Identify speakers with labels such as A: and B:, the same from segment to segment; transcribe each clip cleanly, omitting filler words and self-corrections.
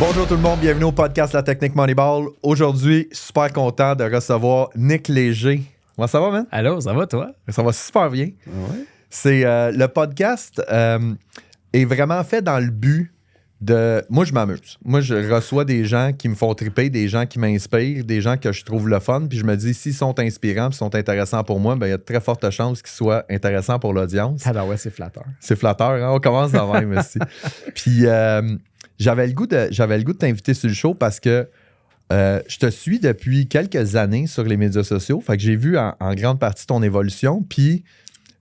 A: Bonjour tout le monde, bienvenue au podcast La Technique Moneyball. Aujourd'hui, super content de recevoir Nick Léger. Comment ça va, man?
B: Allô, ça va toi?
A: Ça va super bien.
B: Ouais.
A: C'est le podcast est vraiment fait dans le but de... Moi, je m'amuse. Moi, je reçois des gens qui me font triper, des gens qui m'inspirent, des gens que je trouve le fun, puis je me dis, s'ils sont inspirants, s'ils sont intéressants pour moi, ben il y a de très fortes chances qu'ils soient intéressants pour l'audience.
B: Ah ben ouais, c'est flatteur.
A: C'est flatteur, hein? On commence de même aussi. Puis j'avais le goût de t'inviter sur le show parce que je te suis depuis quelques années sur les médias sociaux. Fait que j'ai vu en grande partie ton évolution. Puis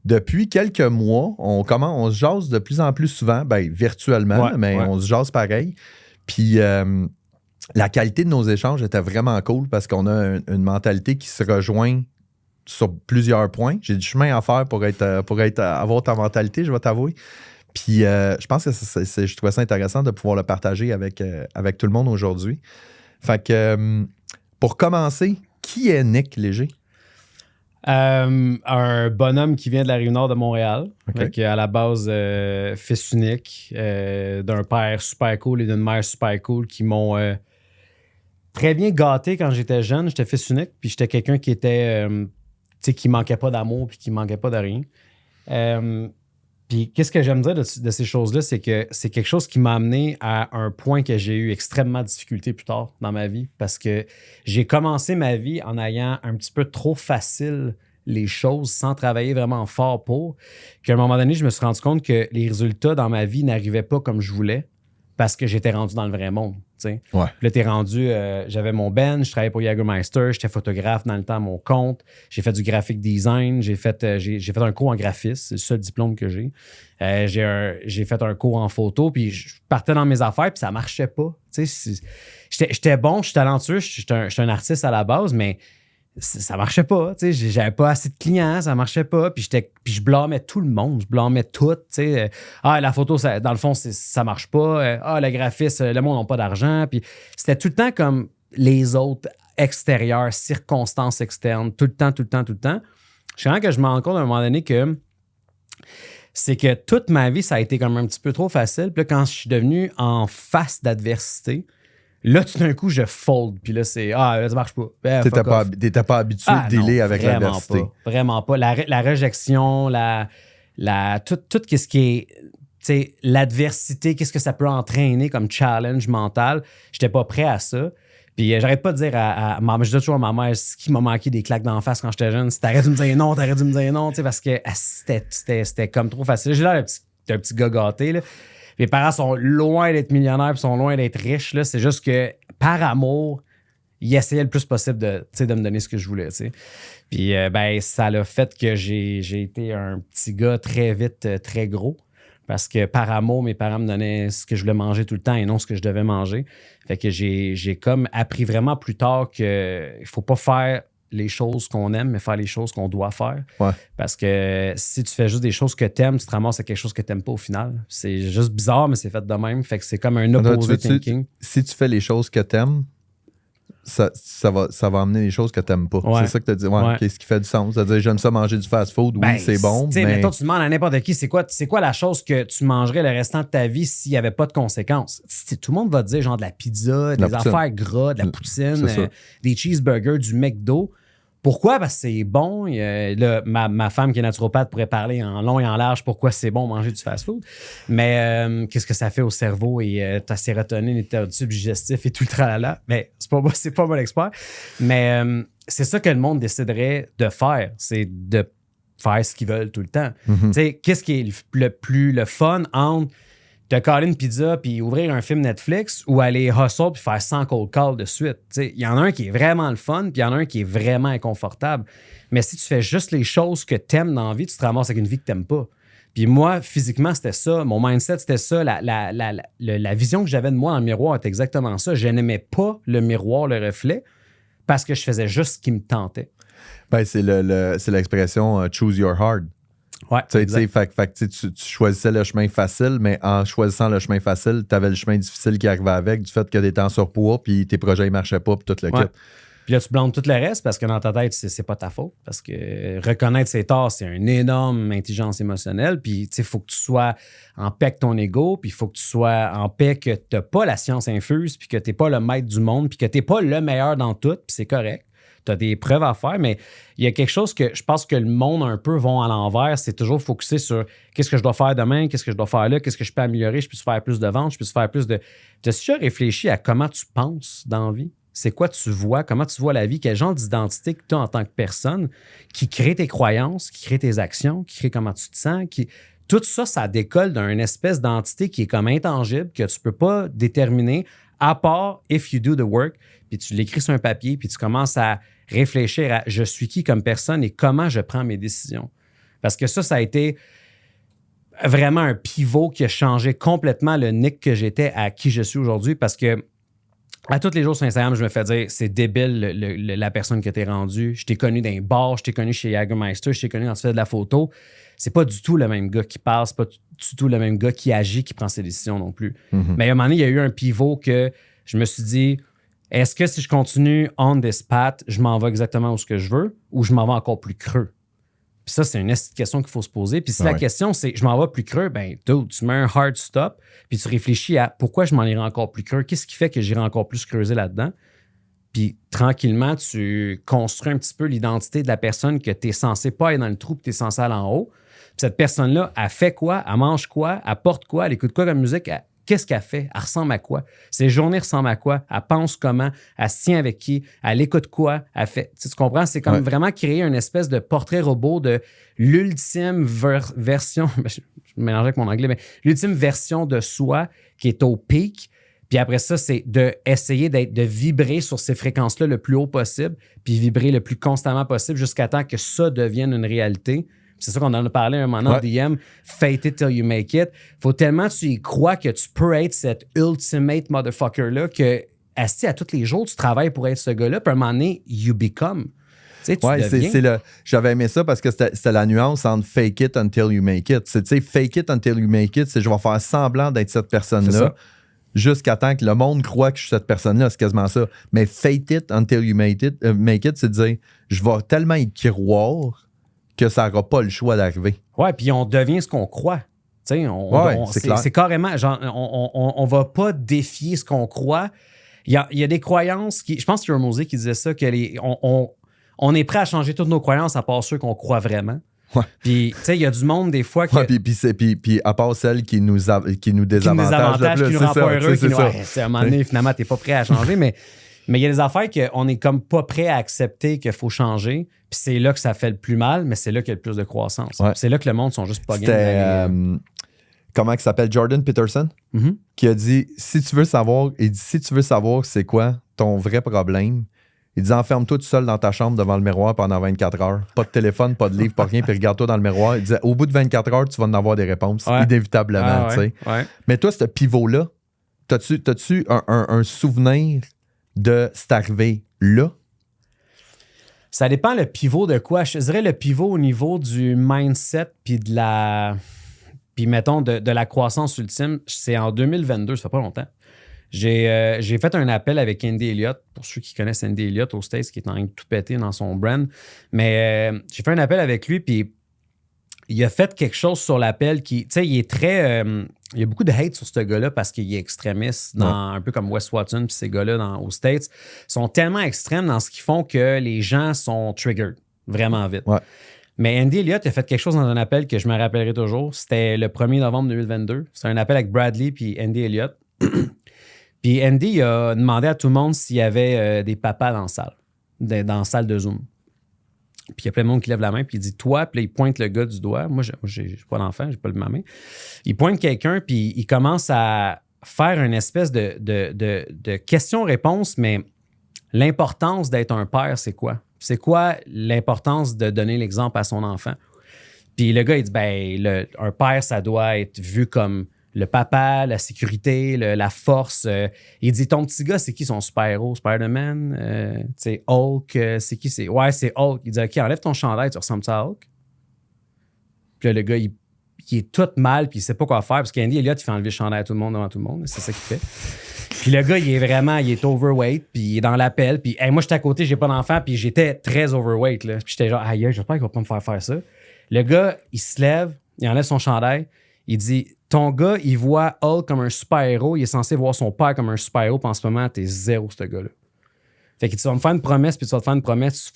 A: depuis quelques mois, on se jase de plus en plus souvent, ben virtuellement, mais on se jase pareil. Puis la qualité de nos échanges était vraiment cool parce qu'on a une mentalité qui se rejoint sur plusieurs points. J'ai du chemin à faire pour avoir ta mentalité, je vais t'avouer. Puis je pense que je trouvais ça intéressant de pouvoir le partager avec tout le monde aujourd'hui. Fait que pour commencer, qui est Nick Léger?
B: Un bonhomme qui vient de la Rive-Nord de Montréal.
A: Okay.
B: À la base, fils unique d'un père super cool et d'une mère super cool qui m'ont très bien gâté quand j'étais jeune. J'étais fils unique, puis j'étais quelqu'un qui était, qui manquait pas d'amour puis qui manquait pas de rien. Puis qu'est-ce que j'aime dire de ces choses-là, c'est que c'est quelque chose qui m'a amené à un point que j'ai eu extrêmement de difficulté plus tard dans ma vie parce que j'ai commencé ma vie en ayant un petit peu trop facile les choses sans travailler vraiment fort pour, qu'à un moment donné, je me suis rendu compte que les résultats dans ma vie n'arrivaient pas comme je voulais parce que j'étais rendu dans le vrai monde. Ouais. Puis là, t'es rendu, j'avais mon bench, je travaillais pour Jagermeister, j'étais photographe dans le temps à mon compte, j'ai fait du graphic design, j'ai fait un cours en graphisme, c'est le seul diplôme que j'ai. J'ai fait un cours en photo, puis je partais dans mes affaires, puis ça marchait pas. J'étais bon, je suis talentueux, je suis un artiste à la base, mais ça marchait pas, j'avais pas assez de clients, ça marchait pas, puis je blâmais tout le monde, je blâmais tout, la photo, dans le fond, ça marche pas, le graphisme, le monde n'a pas d'argent, puis c'était tout le temps comme les autres extérieurs, circonstances externes, tout le temps. Je sens que je me rends compte à un moment donné que c'est que toute ma vie, ça a été comme un petit peu trop facile, puis là, quand je suis devenu en face d'adversité, là, tout d'un coup, je fold. Puis là, là, ça marche pas.
A: T'étais pas habitué de dealer avec l'adversité.
B: Vraiment pas. La rejection, tout ce qui est l'adversité, qu'est-ce que ça peut entraîner comme challenge mental, j'étais pas prêt à ça. Puis j'arrête pas de dire je dis toujours à ma mère, ce qui m'a manqué des claques d'en face quand j'étais jeune, c'est t'arrêtes de me dire non, parce que c'était comme trop facile. J'ai l'air d'un petit gars gâté, là. Mes parents sont loin d'être millionnaires et sont loin d'être riches. Là. C'est juste que, par amour, ils essayaient le plus possible de me donner ce que je voulais. T'sais. Puis, ça l'a fait que j'ai été un petit gars très vite, très gros. Parce que, par amour, mes parents me donnaient ce que je voulais manger tout le temps et non ce que je devais manger. Fait que j'ai comme appris vraiment plus tard qu'il ne faut pas faire les choses qu'on aime, mais faire les choses qu'on doit faire.
A: Ouais.
B: Parce que si tu fais juste des choses que t'aimes, tu te ramasses à quelque chose que t'aimes pas au final. C'est juste bizarre, mais c'est fait de même. Fait que c'est comme un opposé thinking.
A: Si tu fais les choses que t'aimes, ça va amener les choses que t'aimes pas.
B: Ouais.
A: C'est ça que t'as dit. Ouais. Qu'est-ce qui fait du sens? C'est-à-dire, j'aime ça manger du fast-food. Oui, c'est bon. Mais
B: mettons, tu demandes à n'importe qui, c'est quoi la chose que tu mangerais le restant de ta vie s'il n'y avait pas de conséquences? Tout le monde va te dire genre de la pizza, des affaires gras, de la poutine, des cheeseburgers, du McDo. Pourquoi? Parce que c'est bon. Ma femme qui est naturopathe pourrait parler en long et en large pourquoi c'est bon manger du fast-food. Mais qu'est-ce que ça fait au cerveau et ta sérotonine et ton tube digestif et tout le tralala. Mais c'est pas moi l'expert. Mais c'est ça que le monde déciderait de faire. C'est de faire ce qu'ils veulent tout le temps.
A: Mm-hmm.
B: Tu sais, qu'est-ce qui est le fun entre te caler une pizza puis ouvrir un film Netflix ou aller hustle puis faire 100 cold calls de suite. Il y en a un qui est vraiment le fun puis il y en a un qui est vraiment inconfortable. Mais si tu fais juste les choses que t'aimes dans la vie, tu te ramasses avec une vie que t'aimes pas. Puis moi, physiquement, c'était ça. Mon mindset, c'était ça. La vision que j'avais de moi dans le miroir était exactement ça. Je n'aimais pas le miroir, le reflet, parce que je faisais juste ce qui me tentait.
A: Ben, c'est l'expression choose your hard.
B: Ouais,
A: tu choisissais le chemin facile, mais en choisissant le chemin facile, tu avais le chemin difficile qui arrivait avec, du fait que tu étais en surpoids, puis tes projets ne marchaient pas, puis tout le kit.
B: Puis là, tu blâmes tout le reste parce que dans ta tête, c'est pas ta faute. Parce que reconnaître ses torts, c'est une énorme intelligence émotionnelle. Puis, tu sais, il faut que tu sois en paix avec ton ego. Puis, il faut que tu sois en paix que tu n'as pas la science infuse. Puis que tu n'es pas le maître du monde. Puis que tu n'es pas le meilleur dans tout. Puis c'est correct. Tu as des preuves à faire. Mais il y a quelque chose que je pense que le monde un peu vont à l'envers. C'est toujours focusé sur qu'est-ce que je dois faire demain, qu'est-ce que je dois faire là, qu'est-ce que je peux améliorer, je peux faire plus de ventes, je peux faire plus de. Tu as déjà réfléchi à comment tu penses dans la vie? C'est quoi tu vois? Comment tu vois la vie? Quel genre d'identité que tu as en tant que personne qui crée tes croyances, qui crée tes actions, qui crée comment tu te sens? Tout ça, ça décolle d'une espèce d'entité qui est comme intangible, que tu ne peux pas déterminer, à part if you do the work, puis tu l'écris sur un papier, puis tu commences à réfléchir à je suis qui comme personne et comment je prends mes décisions. Parce que ça a été vraiment un pivot qui a changé complètement le Nick que j'étais à qui je suis aujourd'hui parce que à tous les jours sur Instagram, je me fais dire c'est débile la personne que t'es rendue. Je t'ai connu dans un bar, je t'ai connu chez Jagermeister, je t'ai connu quand tu fais de la photo. C'est pas du tout le même gars qui parle, c'est pas du tout le même gars qui agit, qui prend ses décisions non plus. Mm-hmm. Mais à un moment donné, il y a eu un pivot que je me suis dit est-ce que si je continue on this path, je m'en vais exactement où ce que je veux ou je m'en vais encore plus creux? Puis ça, c'est une question qu'il faut se poser. Puis si la question, c'est je m'en vais plus creux, ben dude, tu mets un hard stop, puis tu réfléchis à pourquoi je m'en irai encore plus creux, qu'est-ce qui fait que j'irai encore plus creuser là-dedans. Puis tranquillement, tu construis un petit peu l'identité de la personne que tu es censé pas être dans le trou, que tu es censé aller en haut. Puis cette personne-là, elle fait quoi? Elle mange quoi? Elle porte quoi? Elle écoute quoi comme musique? Qu'est-ce qu'elle fait? Elle ressemble à quoi? Ses journées ressemblent à quoi? Elle pense comment? Elle se tient avec qui? Elle écoute quoi? Elle fait... Tu comprends? C'est comme vraiment créer une espèce de portrait robot de l'ultime version... Je me mélange avec mon anglais, mais l'ultime version de soi qui est au pic. Puis après ça, c'est d'essayer de vibrer sur ces fréquences-là le plus haut possible, puis vibrer le plus constamment possible jusqu'à temps que ça devienne une réalité. C'est ça qu'on en a parlé un moment dans DM, fake it till you make it. Faut tellement que tu y crois que tu peux être cet ultimate motherfucker-là que, assis à tous les jours, tu travailles pour être ce gars-là, puis à un moment donné, you become. Tu sais, tu deviens.
A: J'avais aimé ça parce que c'était la nuance entre fake it until you make it. C'est, fake it until you make it, c'est je vais faire semblant d'être cette personne-là jusqu'à temps que le monde croit que je suis cette personne-là. C'est quasiment ça. Mais fake it until you make it, c'est de dire je vais tellement y croire que ça n'aura pas le choix d'arriver.
B: Ouais, puis on devient ce qu'on croit. C'est carrément, genre, on va pas défier ce qu'on croit. Il y a des croyances qui. Je pense qu'il y a un Mosé qui disait ça, on est prêt à changer toutes nos croyances à part ceux qu'on croit vraiment. Ouais. Puis, tu sais, il y a du monde des fois qui.
A: Ouais, puis à part celles qui nous désavantage.
B: Qui nous rend pas heureux. À un moment donné, finalement, t'es pas prêt à changer, mais il y a des affaires qu'on est comme pas prêt à accepter qu'il faut changer. Puis c'est là que ça fait le plus mal, mais c'est là qu'il y a le plus de croissance. Ouais. C'est là que le monde sont juste pas gagnés.
A: Comment il s'appelle? Jordan Peterson, qui a dit si tu veux savoir c'est quoi ton vrai problème, il dit enferme-toi tout seul dans ta chambre devant le miroir pendant 24 heures. Pas de téléphone, pas de livre, pas rien, puis regarde-toi dans le miroir. Il disait au bout de 24 heures, tu vas en avoir des réponses, inévitablement. Ouais. Mais toi, ce pivot-là, t'as-tu un souvenir de c'est arrivé là?
B: Ça dépend le pivot de quoi. Je dirais le pivot au niveau du mindset puis de la... Puis mettons de la croissance ultime. C'est en 2022, ça fait pas longtemps. J'ai fait un appel avec Andy Elliott, pour ceux qui connaissent Andy Elliott aux States, qui est en train de tout péter dans son brand. Mais j'ai fait un appel avec lui, puis il a fait quelque chose sur l'appel qui... Tu sais, il est très... il y a beaucoup de hate sur ce gars-là parce qu'il est extrémiste, un peu comme Wes Watson, puis ces gars-là aux States sont tellement extrêmes dans ce qu'ils font que les gens sont triggered vraiment vite. Ouais. Mais Andy Elliott a fait quelque chose dans un appel que je me rappellerai toujours. C'était le 1er novembre 2022. C'était un appel avec Bradley puis Andy Elliott. Puis Andy a demandé à tout le monde s'il y avait des papas dans la salle, dans la salle de Zoom. Puis il y a plein de monde qui lève la main, puis il dit « Toi », puis là, il pointe le gars du doigt. Moi, j'ai pas d'enfant, j'ai pas ma main. Il pointe quelqu'un, puis il commence à faire une espèce de question-réponse, mais l'importance d'être un père, c'est quoi? C'est quoi l'importance de donner l'exemple à son enfant? Puis le gars, il dit un père, ça doit être vu comme le papa, la sécurité, la force. Il dit, ton petit gars, c'est qui son super-héros? Spider-Man? Hulk? C'est qui? Ouais, c'est Hulk. Il dit, OK, enlève ton chandail, tu ressembles à Hulk? Puis là, le gars, il est tout mal, puis il sait pas quoi faire, parce qu'Andy Elliott, il fait enlever le chandail à tout le monde devant tout le monde. C'est ça qu'il fait. Puis le gars, il est overweight, puis il est dans l'appel. Puis moi, j'étais à côté, j'ai pas d'enfant, puis j'étais très overweight. Là. Puis j'étais genre, aïe, j'espère qu'il va pas me faire ça. Le gars, il se lève, il enlève son chandail, il dit, ton gars, il voit Hulk comme un super-héros, il est censé voir son père comme un super-héros, puis en ce moment, t'es zéro, ce gars-là. Fait que tu vas me faire une promesse, puis tu vas te faire une promesse,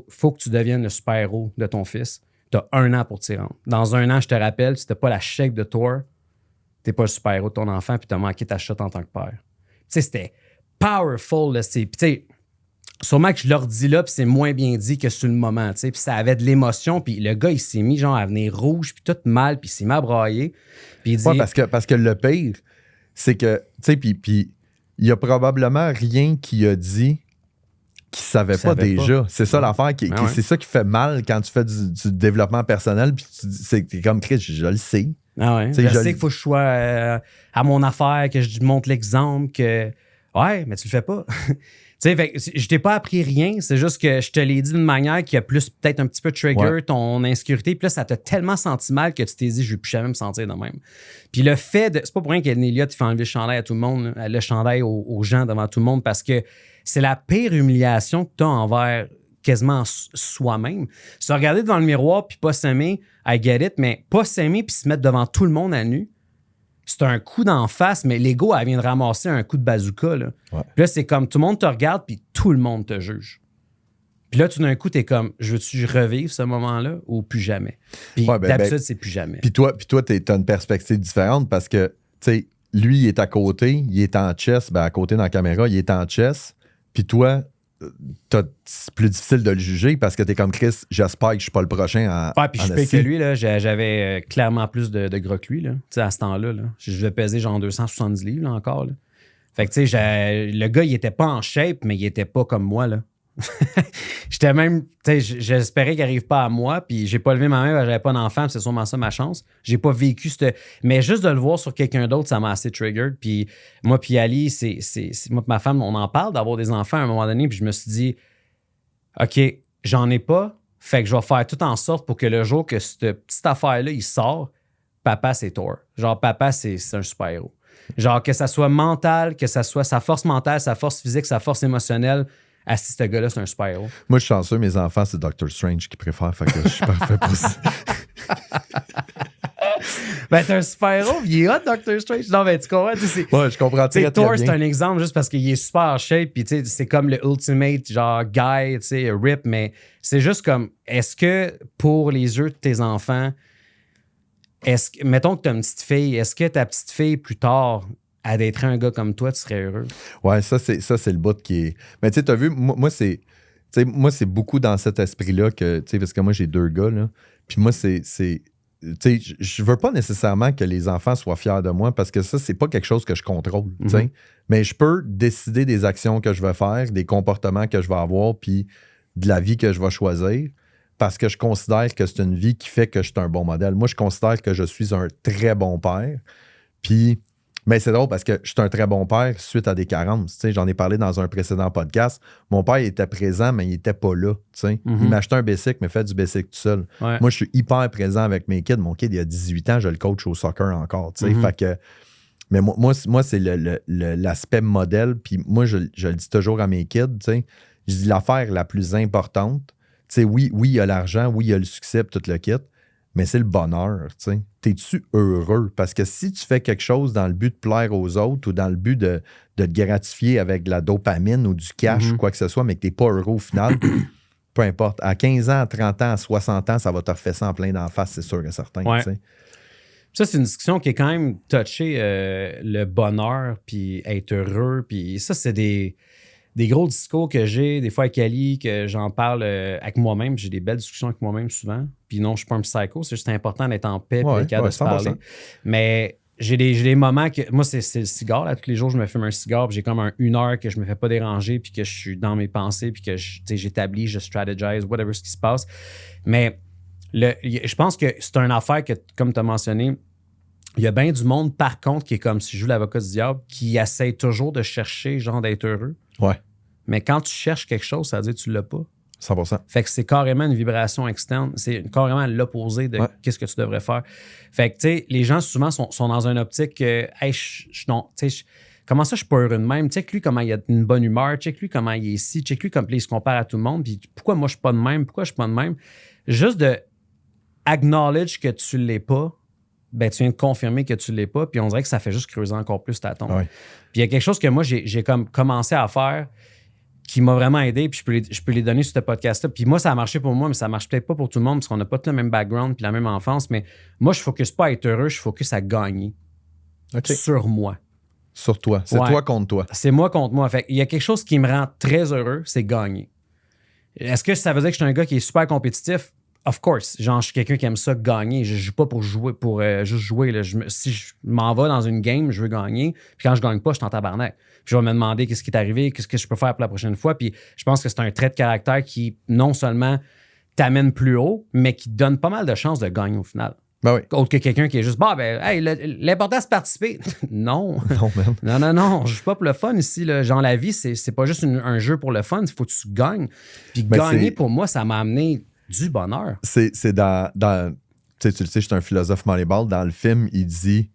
B: faut que tu deviennes le super-héros de ton fils. T'as 1 an pour t'y rendre. Dans 1 an, je te rappelle, si t'as pas la chèque de Thor, t'es pas le super-héros de ton enfant, puis t'as manqué ta shot en tant que père. Tu sais, c'était powerful, là. Puis tu sais, sûrement que je leur dis là, puis c'est moins bien dit que sur le moment, tu sais. Puis ça avait de l'émotion, puis le gars, il s'est mis genre à venir rouge, puis tout mal, puis il s'est mis à brailler. Puis il dit...
A: Ouais, parce que le pire, c'est que, tu sais, puis il y a probablement rien qui a dit qu'il savait pas déjà. C'est ça l'affaire, c'est ça qui fait mal quand tu fais du développement personnel, puis t'es comme Chris, je le sais.
B: Ah ouais. Je sais qu'il faut que je sois à mon affaire, que je montre l'exemple, que... Ouais, mais tu le fais pas. Tu sais, je t'ai pas appris rien, c'est juste que je te l'ai dit d'une manière qui a plus peut-être un petit peu trigger ton insécurité, puis là, ça t'a tellement senti mal que tu t'es dit, je vais plus jamais me sentir de même. Puis le fait de... C'est pas pour rien qu'Ellen Elliott, il fait enlever le chandail à tout le monde, le chandail aux gens devant tout le monde, parce que c'est la pire humiliation que tu as envers quasiment soi-même. Se regarder devant le miroir puis pas s'aimer, I get it, mais pas s'aimer puis se mettre devant tout le monde à nu, c'est un coup d'en face, mais l'ego, elle vient de ramasser un coup de bazooka. Là. Ouais. Puis là, c'est comme tout le monde te regarde puis tout le monde te juge. Puis là, tout d'un coup, t'es comme, je veux-tu revivre ce moment-là ou plus jamais? Puis d'habitude, c'est plus jamais.
A: Puis toi, t'as une perspective différente parce que, tu sais, lui, il est à côté, il est en chess, à côté dans la caméra, il est en chess. Puis toi, c'est plus difficile de le juger parce que t'es comme Chris, j'espère que je suis pas le prochain à.
B: Ouais, puis je sais que lui, là, j'avais clairement plus de gras que lui, là, à ce temps-là. Là. Je devais peser genre 270 livres là, encore. Là. Fait que tu sais, le gars, il était pas en shape, mais il était pas comme moi. Là. J'étais même, tu sais, j'espérais qu'il arrive pas à moi, puis j'ai pas levé ma main, j'avais pas d'enfant, c'est sûrement ça ma chance. J'ai pas vécu mais juste de le voir sur quelqu'un d'autre, ça m'a assez triggered. Puis moi, puis Ali, c'est moi et ma femme, on en parle d'avoir des enfants à un moment donné, puis je me suis dit, OK, j'en ai pas, fait que je vais faire tout en sorte pour que le jour que cette petite affaire-là, il sort, papa, c'est Thor. Genre, papa, c'est un super-héros. Genre, que ça soit mental, que ça soit sa force mentale, sa force physique, sa force émotionnelle. Ah, si ce gars-là, c'est un super-héros.
A: Moi, je suis chanceux, mes enfants, c'est Doctor Strange qui préfère, fait que je suis parfait pour ça.
B: Ben, t'es un super-héros, il est hot, Doctor Strange. Non, ben, tu comprends?
A: Ouais, je comprends très bien.
B: Thor, c'est un exemple juste parce qu'il est super en shape, puis tu sais, c'est comme le ultimate, genre, guy, tu sais, rip, mais c'est juste comme, est-ce que pour les yeux de tes enfants, mettons que t'as une petite fille, est-ce que ta petite fille, plus tard, à d'être un gars comme toi, tu serais heureux? Ouais,
A: ça, c'est le bout qui est... Mais tu sais, t'as vu, moi, c'est beaucoup dans cet esprit-là que, tu sais, parce que moi, j'ai 2 gars, là, puis moi, tu sais, je veux pas nécessairement que les enfants soient fiers de moi parce que ça, c'est pas quelque chose que je contrôle, tu sais. Mais je peux décider des actions que je vais faire, des comportements que je vais avoir, puis de la vie que je vais choisir parce que je considère que c'est une vie qui fait que je suis un bon modèle. Moi, je considère que je suis un très bon père, puis... Mais c'est drôle parce que je suis un très bon père suite à des carences. J'en ai parlé dans un précédent podcast. Mon père il était présent, mais il n'était pas là. Il m'achetait un bicycle, mais fait du bicycle tout seul.
B: Ouais.
A: Moi, je suis hyper présent avec mes kids. Mon kid, il a 18 ans, je le coach au soccer encore. Fait que, mais moi c'est l'aspect modèle. Puis moi, je le dis toujours à mes kids. Je dis l'affaire la plus importante. Oui, il y a l'argent, oui, il y a le succès, tout le kit. Mais c'est le bonheur, tu sais. T'es-tu heureux? Parce que si tu fais quelque chose dans le but de plaire aux autres ou dans le but de te gratifier avec de la dopamine ou du cash ou quoi que ce soit, mais que t'es pas heureux au final, peu importe. À 15 ans, à 30 ans, à 60 ans, ça va te refaire ça en plein d'en face, c'est sûr et certain.
B: Ouais.
A: Tu sais.
B: Ça, c'est une discussion qui est quand même touchée, le bonheur, puis être heureux. Puis ça, c'est des gros discours que j'ai, des fois avec Ali, que j'en parle avec moi-même. J'ai des belles discussions avec moi-même souvent. Puis non, je suis pas un psycho, c'est juste important d'être en paix et d'être capable de se parler. Mais j'ai des moments que... Moi, c'est le cigare. Là, tous les jours, je me fume un cigare, puis j'ai comme 1 heure que je me fais pas déranger, puis que je suis dans mes pensées, puis que j'établis, je strategize, whatever ce qui se passe. Mais je pense que c'est une affaire que, comme tu as mentionné, il y a bien du monde, par contre, qui est comme si je joue l'avocat du diable, qui essaie toujours de chercher, genre, d'être heureux.
A: Ouais.
B: Mais quand tu cherches quelque chose, ça veut dire que tu l'as pas.
A: 100%.
B: Fait que c'est carrément une vibration externe. C'est carrément l'opposé de qu'est-ce que tu devrais faire. Fait que, tu sais, les gens, souvent, sont dans une optique que, hey, comment ça je suis pas heureux de même? Check lui comment il a une bonne humeur, check lui comment il est ici, check lui comme il se compare à tout le monde, puis pourquoi moi je suis pas de même, pourquoi je suis pas de même? Juste de acknowledge que tu l'es pas, ben tu viens de confirmer que tu l'es pas, puis on dirait que ça fait juste creuser encore plus ta tombe.
A: Ouais.
B: Puis il y a quelque chose que moi j'ai comme commencé à faire qui m'a vraiment aidé, puis je peux les donner sur ce podcast-là. Puis moi, ça a marché pour moi, mais ça marche peut-être pas pour tout le monde parce qu'on n'a pas tout le même background puis la même enfance, mais moi, je focus pas à être heureux, je focus à gagner sur moi.
A: Sur toi. C'est toi contre toi.
B: C'est moi contre moi. Fait il y a quelque chose qui me rend très heureux, c'est gagner. Est-ce que ça veut dire que je suis un gars qui est super compétitif? Of course. Genre, je suis quelqu'un qui aime ça gagner. Je joue pas pour jouer, pour juste jouer. Là. Si je m'en vais dans une game, je veux gagner. Puis quand je gagne pas, je suis en tabarnak. Puis je vais me demander qu'est-ce qui est arrivé, qu'est-ce que je peux faire pour la prochaine fois. Puis je pense que c'est un trait de caractère qui, non seulement t'amène plus haut, mais qui te donne pas mal de chances de gagner au final.
A: Ben oui.
B: Autre que quelqu'un qui est juste, hey, l'important c'est de participer. Non. Non. Je joue pas pour le fun ici. Là. Genre, la vie, c'est pas juste un jeu pour le fun. Il faut que tu gagnes. Puis gagner, pour moi, ça m'a amené du bonheur. C'est
A: dans tu le sais, je suis un philosophe Moneyball. Dans le film, il dit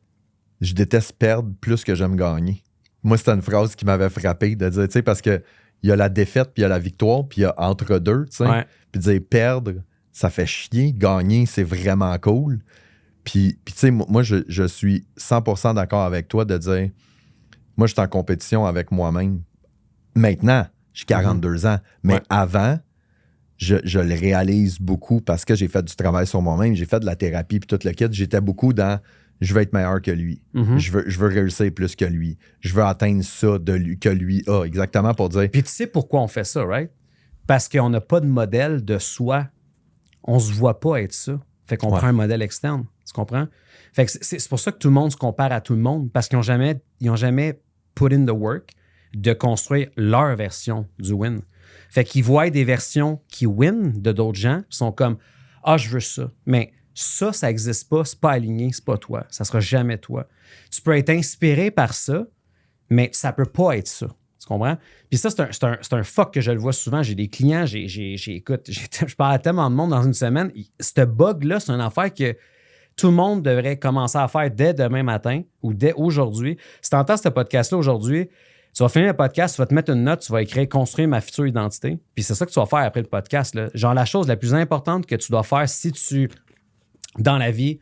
A: « Je déteste perdre plus que j'aime gagner ». Moi, c'était une phrase qui m'avait frappé de dire, tu sais, parce que il y a la défaite, puis il y a la victoire, puis il y a entre deux, tu sais.
B: Ouais.
A: Puis dire perdre, ça fait chier. Gagner, c'est vraiment cool. Puis tu sais, moi, je suis 100% d'accord avec toi de dire, moi, je suis en compétition avec moi-même. Maintenant, j'ai 42 ans, mais avant, je le réalise beaucoup parce que j'ai fait du travail sur moi-même, j'ai fait de la thérapie puis tout le kit. J'étais beaucoup dans je veux être meilleur que lui. Je veux réussir plus que lui. Je veux atteindre ça que lui a. Exactement pour dire.
B: Puis tu sais pourquoi on fait ça, right? Parce qu'on n'a pas de modèle de soi. On se voit pas être ça. Fait qu'on prend un modèle externe. Tu comprends? Fait que c'est pour ça que tout le monde se compare à tout le monde parce qu'ils n'ont jamais put in the work de construire leur version du win. Fait qu'ils voient des versions qui win de d'autres gens, qui sont comme « Ah, je veux ça ». Mais ça n'existe pas, c'est pas aligné, c'est pas toi. Ça sera jamais toi. Tu peux être inspiré par ça, mais ça peut pas être ça. Tu comprends? Puis ça, c'est un fuck que je le vois souvent. J'ai des clients, écoute, je parle à tellement de monde dans une semaine. Ce bug-là, c'est une affaire que tout le monde devrait commencer à faire dès demain matin ou dès aujourd'hui. Si tu entends ce podcast-là aujourd'hui, tu vas finir le podcast, tu vas te mettre une note, tu vas écrire « Construire ma future identité ». Puis c'est ça que tu vas faire après le podcast. Là. Genre la chose la plus importante que tu dois faire si tu, dans la vie,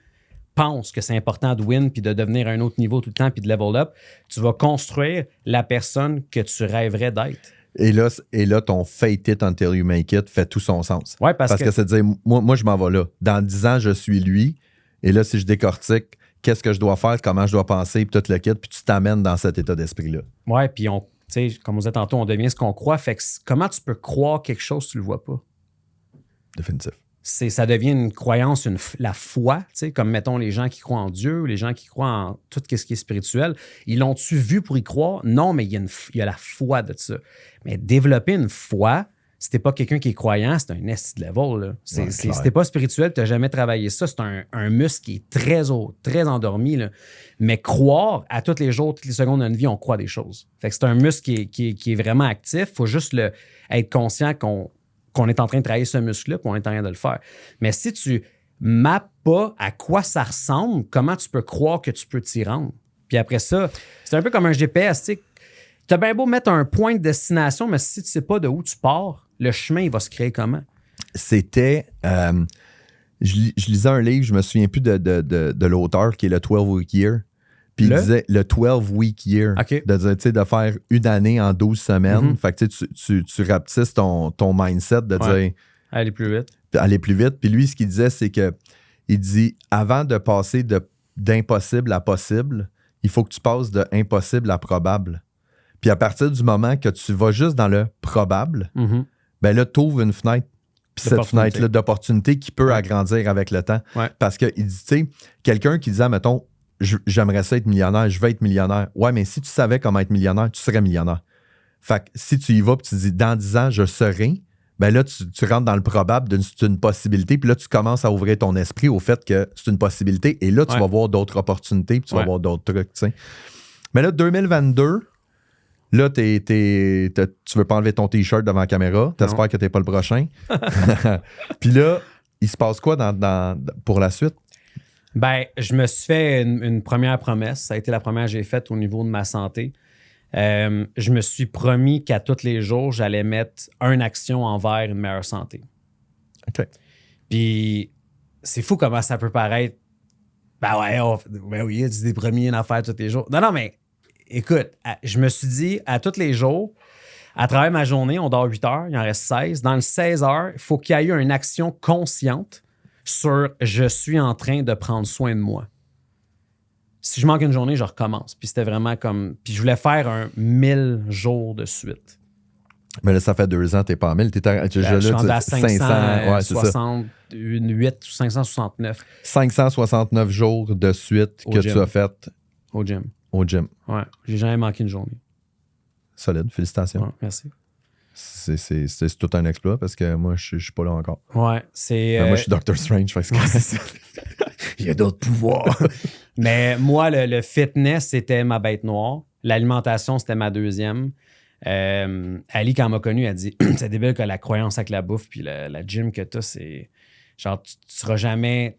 B: penses que c'est important de win puis de devenir à un autre niveau tout le temps puis de level up, tu vas construire la personne que tu rêverais d'être.
A: Et là, ton fake it until you make it fait tout son sens.
B: Ouais, parce que
A: c'est de dire, moi, je m'en vais là. Dans 10 ans, je suis lui. Et là, si je décortique, qu'est-ce que je dois faire, comment je dois penser, puis tout le kit, puis tu t'amènes dans cet état d'esprit-là.
B: Ouais, puis tu sais, comme on disait tantôt, on devient ce qu'on croit. Fait que comment tu peux croire quelque chose si tu le vois pas?
A: Définitif.
B: Ça devient une croyance, la foi, tu sais, comme mettons les gens qui croient en Dieu, les gens qui croient en tout ce qui est spirituel. Ils l'ont-tu vu pour y croire? Non, mais il y a la foi de ça. Mais développer une foi, si t'es pas quelqu'un qui est croyant, c'est un next level. Là. Si t'es pas spirituel, tu n'as jamais travaillé ça. C'est un muscle qui est très haut, très endormi. Là. Mais croire, à tous les jours, toutes les secondes de notre vie, on croit des choses. Fait que c'est un muscle qui est vraiment actif. Il faut juste être conscient qu'on est en train de travailler ce muscle-là, puis on est en train de le faire. Mais si tu mappes pas à quoi ça ressemble, comment tu peux croire que tu peux t'y rendre? Puis après ça, c'est un peu comme un GPS. Tu as bien beau mettre un point de destination, mais si tu sais pas de où tu pars, le chemin, il va se créer comment?
A: C'était... je lisais un livre, je me souviens plus de l'auteur, qui est le 12-week year. Puis il disait le 12-week year.
B: Okay.
A: De dire, tu sais, de faire une année en 12 semaines.
B: Mm-hmm.
A: Fait que tu rapetisses ton mindset de dire...
B: Aller plus vite.
A: Aller plus vite. Puis lui, ce qu'il disait, c'est que il dit, avant de passer d'impossible à possible, il faut que tu passes de impossible à probable. Puis à partir du moment que tu vas juste dans le probable, ben là, tu ouvres une fenêtre. Puis cette fenêtre-là d'opportunité qui peut agrandir avec le temps.
B: Ouais.
A: Parce qu'il dit, tu sais, quelqu'un qui disait, mettons, j'aimerais ça être millionnaire, je veux être millionnaire. Ouais, mais si tu savais comment être millionnaire, tu serais millionnaire. Fait que si tu y vas et tu dis, dans 10 ans, je serai, ben là, tu rentres dans le probable d'une possibilité, puis là, tu commences à ouvrir ton esprit au fait que c'est une possibilité, et là, tu vas voir d'autres opportunités, puis tu vas voir d'autres trucs, tu sais. Mais là, 2022, là, tu veux pas enlever ton T-shirt devant la caméra, t'espères que t'es pas le prochain. Puis là, il se passe quoi pour la suite?
B: Ben, je me suis fait une première promesse. Ça a été la première que j'ai faite au niveau de ma santé. Je me suis promis qu'à tous les jours, j'allais mettre une action envers une meilleure santé.
A: OK.
B: Puis, c'est fou comment ça peut paraître. Ben ouais, ben oui, tu t'es promis une affaire tous les jours. Non, mais écoute, je me suis dit à tous les jours, à travers ma journée, on dort 8 heures, il en reste 16. Dans le 16 heures, il faut qu'il y ait eu une action consciente sur je suis en train de prendre soin de moi. Si je manque une journée, je recommence. Puis c'était vraiment comme. Puis je voulais faire un 1000 jours de suite.
A: Mais là, ça fait 2 ans, t'es pas à 1000.
B: Je suis rendu à
A: 568
B: ou 569.
A: 569 jours de suite que tu as fait
B: au gym.
A: Au gym.
B: Ouais, j'ai jamais manqué une journée.
A: Solide, félicitations.
B: Ouais, merci.
A: C'est tout un exploit parce que moi, je suis pas là encore.
B: Ouais, c'est.
A: Moi, je suis Doctor Strange. Fait que
B: il y a d'autres pouvoirs. Mais moi, le fitness, c'était ma bête noire. L'alimentation, c'était ma deuxième. Ali, quand elle m'a connu, elle dit c'est débile que la croyance avec la bouffe puis la gym que t'as, c'est genre tu seras jamais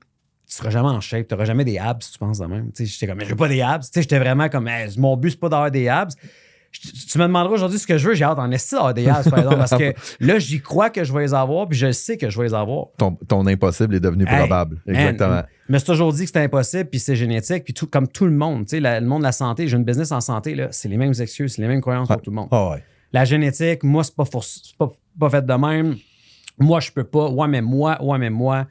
B: en shape, tu n'auras jamais des abs si tu penses de même. J'étais comme, mais je veux pas des abs. J'étais vraiment comme, mon but, c'est pas d'avoir des abs. Tu me demanderas aujourd'hui ce que je veux, j'ai hâte en esti d'avoir des abs, par exemple, parce que là, j'y crois que je vais les avoir, puis je sais que je vais les avoir.
A: Ton impossible est devenu probable. Exactement.
B: Je me suis toujours dit que c'était impossible, puis c'est génétique, puis comme tout le monde, le monde de la santé, j'ai une business en santé, là, c'est les mêmes excuses, c'est les mêmes croyances pour tout le monde.
A: Ouais.
B: La génétique, moi, c'est pas fait de même. Moi, je peux pas. Ouais, mais moi.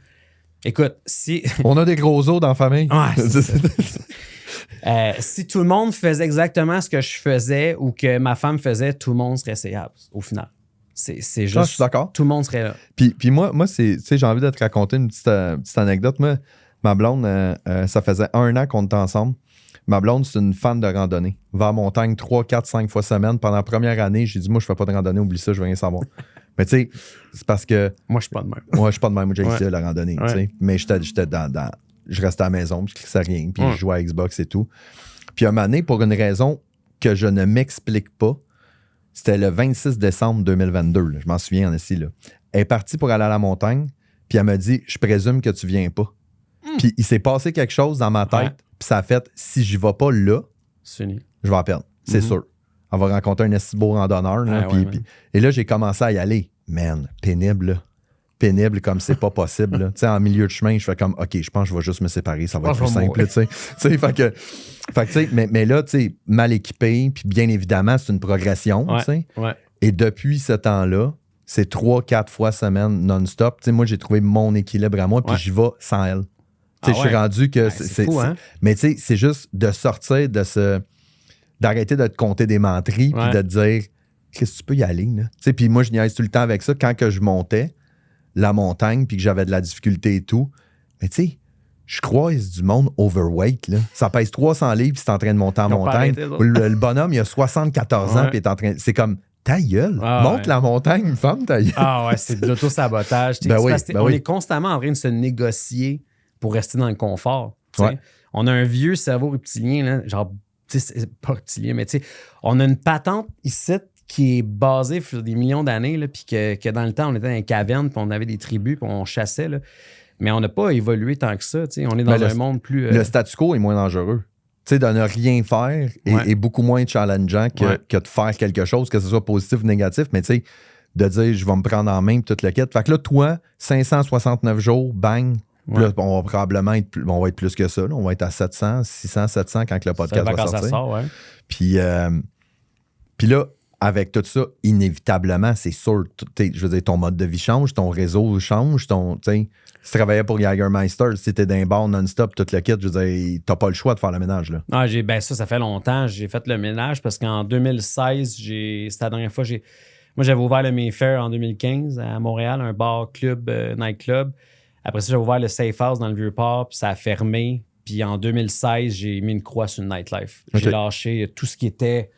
B: Écoute, si.
A: On a des gros os dans la famille.
B: Ouais, si tout le monde faisait exactement ce que je faisais ou que ma femme faisait, tout le monde serait ses abs, au final. C'est juste.
A: Je suis d'accord.
B: Tout le monde serait là.
A: Puis moi j'ai envie de te raconter une petite anecdote. Moi, ma blonde, ça faisait 1 an qu'on était ensemble. Ma blonde, c'est une fan de randonnée. Va en montagne 3, 4, 5 fois semaine. Pendant la première année, j'ai dit, moi, je fais pas de randonnée, oublie ça, je veux rien savoir. Mais tu sais, c'est parce que.
B: Moi, je suis pas de même.
A: Moi, je suis pas de même. Moi, j'ai essayé la randonnée.
B: Ouais.
A: Mais j'étais je restais à la maison, puis je cliquais rien, puis je jouais à Xbox et tout. Puis un moment donné, pour une raison que je ne m'explique pas, c'était le 26 décembre 2022. Là, je m'en souviens en ici. Là. Elle est partie pour aller à la montagne, puis elle m'a dit, je présume que tu viens pas. Puis il s'est passé quelque chose dans ma tête, puis ça a fait, si j'y vais pas là, je vais en perdre. C'est sûr. On va rencontrer un esti beau randonneur. Là, et là, j'ai commencé à y aller. Man, pénible, là. Pénible comme c'est pas possible. Tu sais, en milieu de chemin, je fais comme, OK, je pense que je vais juste me séparer, ça va être plus simple. Tu sais, mais là, tu sais, mal équipé, puis bien évidemment, c'est une progression. Tu sais. Et depuis ce temps-là, c'est 3-4 fois semaine non-stop. Tu sais, moi, j'ai trouvé mon équilibre à moi, puis j'y vais sans elle. Tu sais, je suis rendu que c'est
B: fou, hein?
A: Mais tu sais, c'est juste de sortir d'arrêter de te compter des menteries, puis de te dire, qu'est-ce que tu peux y aller, là? Tu sais, puis moi, je niaise tout le temps avec ça. Quand que je montais la montagne, puis que j'avais de la difficulté et tout, mais tu sais, je croise du monde overweight, là. Ça pèse 300 livres, puis c'est en train de monter en montagne. Le bonhomme, il a 74 ans, puis il est en train... C'est comme... Ta gueule, monte la montagne, femme, ta gueule.
B: Ah ouais, c'est de l'auto-sabotage. On est constamment en train de se négocier pour rester dans le confort. On a un vieux cerveau reptilien, là, genre, c'est pas reptilien, mais tu sais, on a une patente ici qui est basée sur des millions d'années, puis que dans le temps, on était dans les cavernes, puis on avait des tribus, puis on chassait. Là. Mais on n'a pas évolué tant que ça. On est dans un monde plus...
A: Le statu quo est moins dangereux. Tu sais, de ne rien faire est beaucoup moins challengeant que de faire quelque chose, que ce soit positif ou négatif, mais tu sais, de dire je vais me prendre en main toute le kit. Fait que là, toi, 569 jours, bang, là, on va probablement être plus que ça. Là. On va être à 700, 600, 700 quand le podcast va sortir.
B: Ça sort,
A: Puis là, avec tout ça, inévitablement, c'est sûr, je veux dire, ton mode de vie change, ton réseau change, si tu travaillais pour Jägermeister, si t'étais d'un bar non-stop, tout le kit, je veux dire, t'as pas le choix de faire le ménage, là.
B: Ah, ça fait longtemps, j'ai fait le ménage parce qu'en 2016, c'était la dernière fois, moi, j'avais ouvert le Mayfair en 2015 à Montréal, un bar, club, nightclub. Après ça, j'ai ouvert le Safe House dans le Vieux-Port, puis ça a fermé. Puis en 2016, j'ai mis une croix sur le nightlife. J'ai lâché tout ce qui était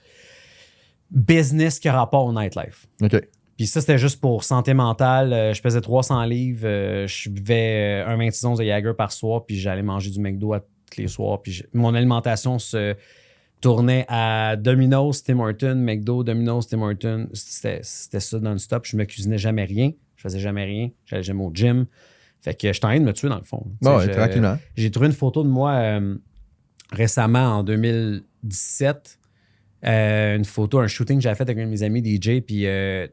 B: business qui a rapport au nightlife. Puis ça, c'était juste pour santé mentale. Je pesais 300 livres. Je buvais un 26 onces de Jäger par soir, puis j'allais manger du McDo tous les soirs. Puis mon alimentation se tournait à Domino's, Tim Hortons, McDo, Domino's, Tim Hortons. C'était ça non-stop. Je me cuisinais jamais rien. Je faisais jamais rien. J'allais jamais au gym. Fait que je suis en train de me tuer dans le fond.
A: Ouais, tranquillement.
B: J'ai trouvé une photo de moi récemment en 2017. Une photo, un shooting que j'avais fait avec un de mes amis DJ, puis je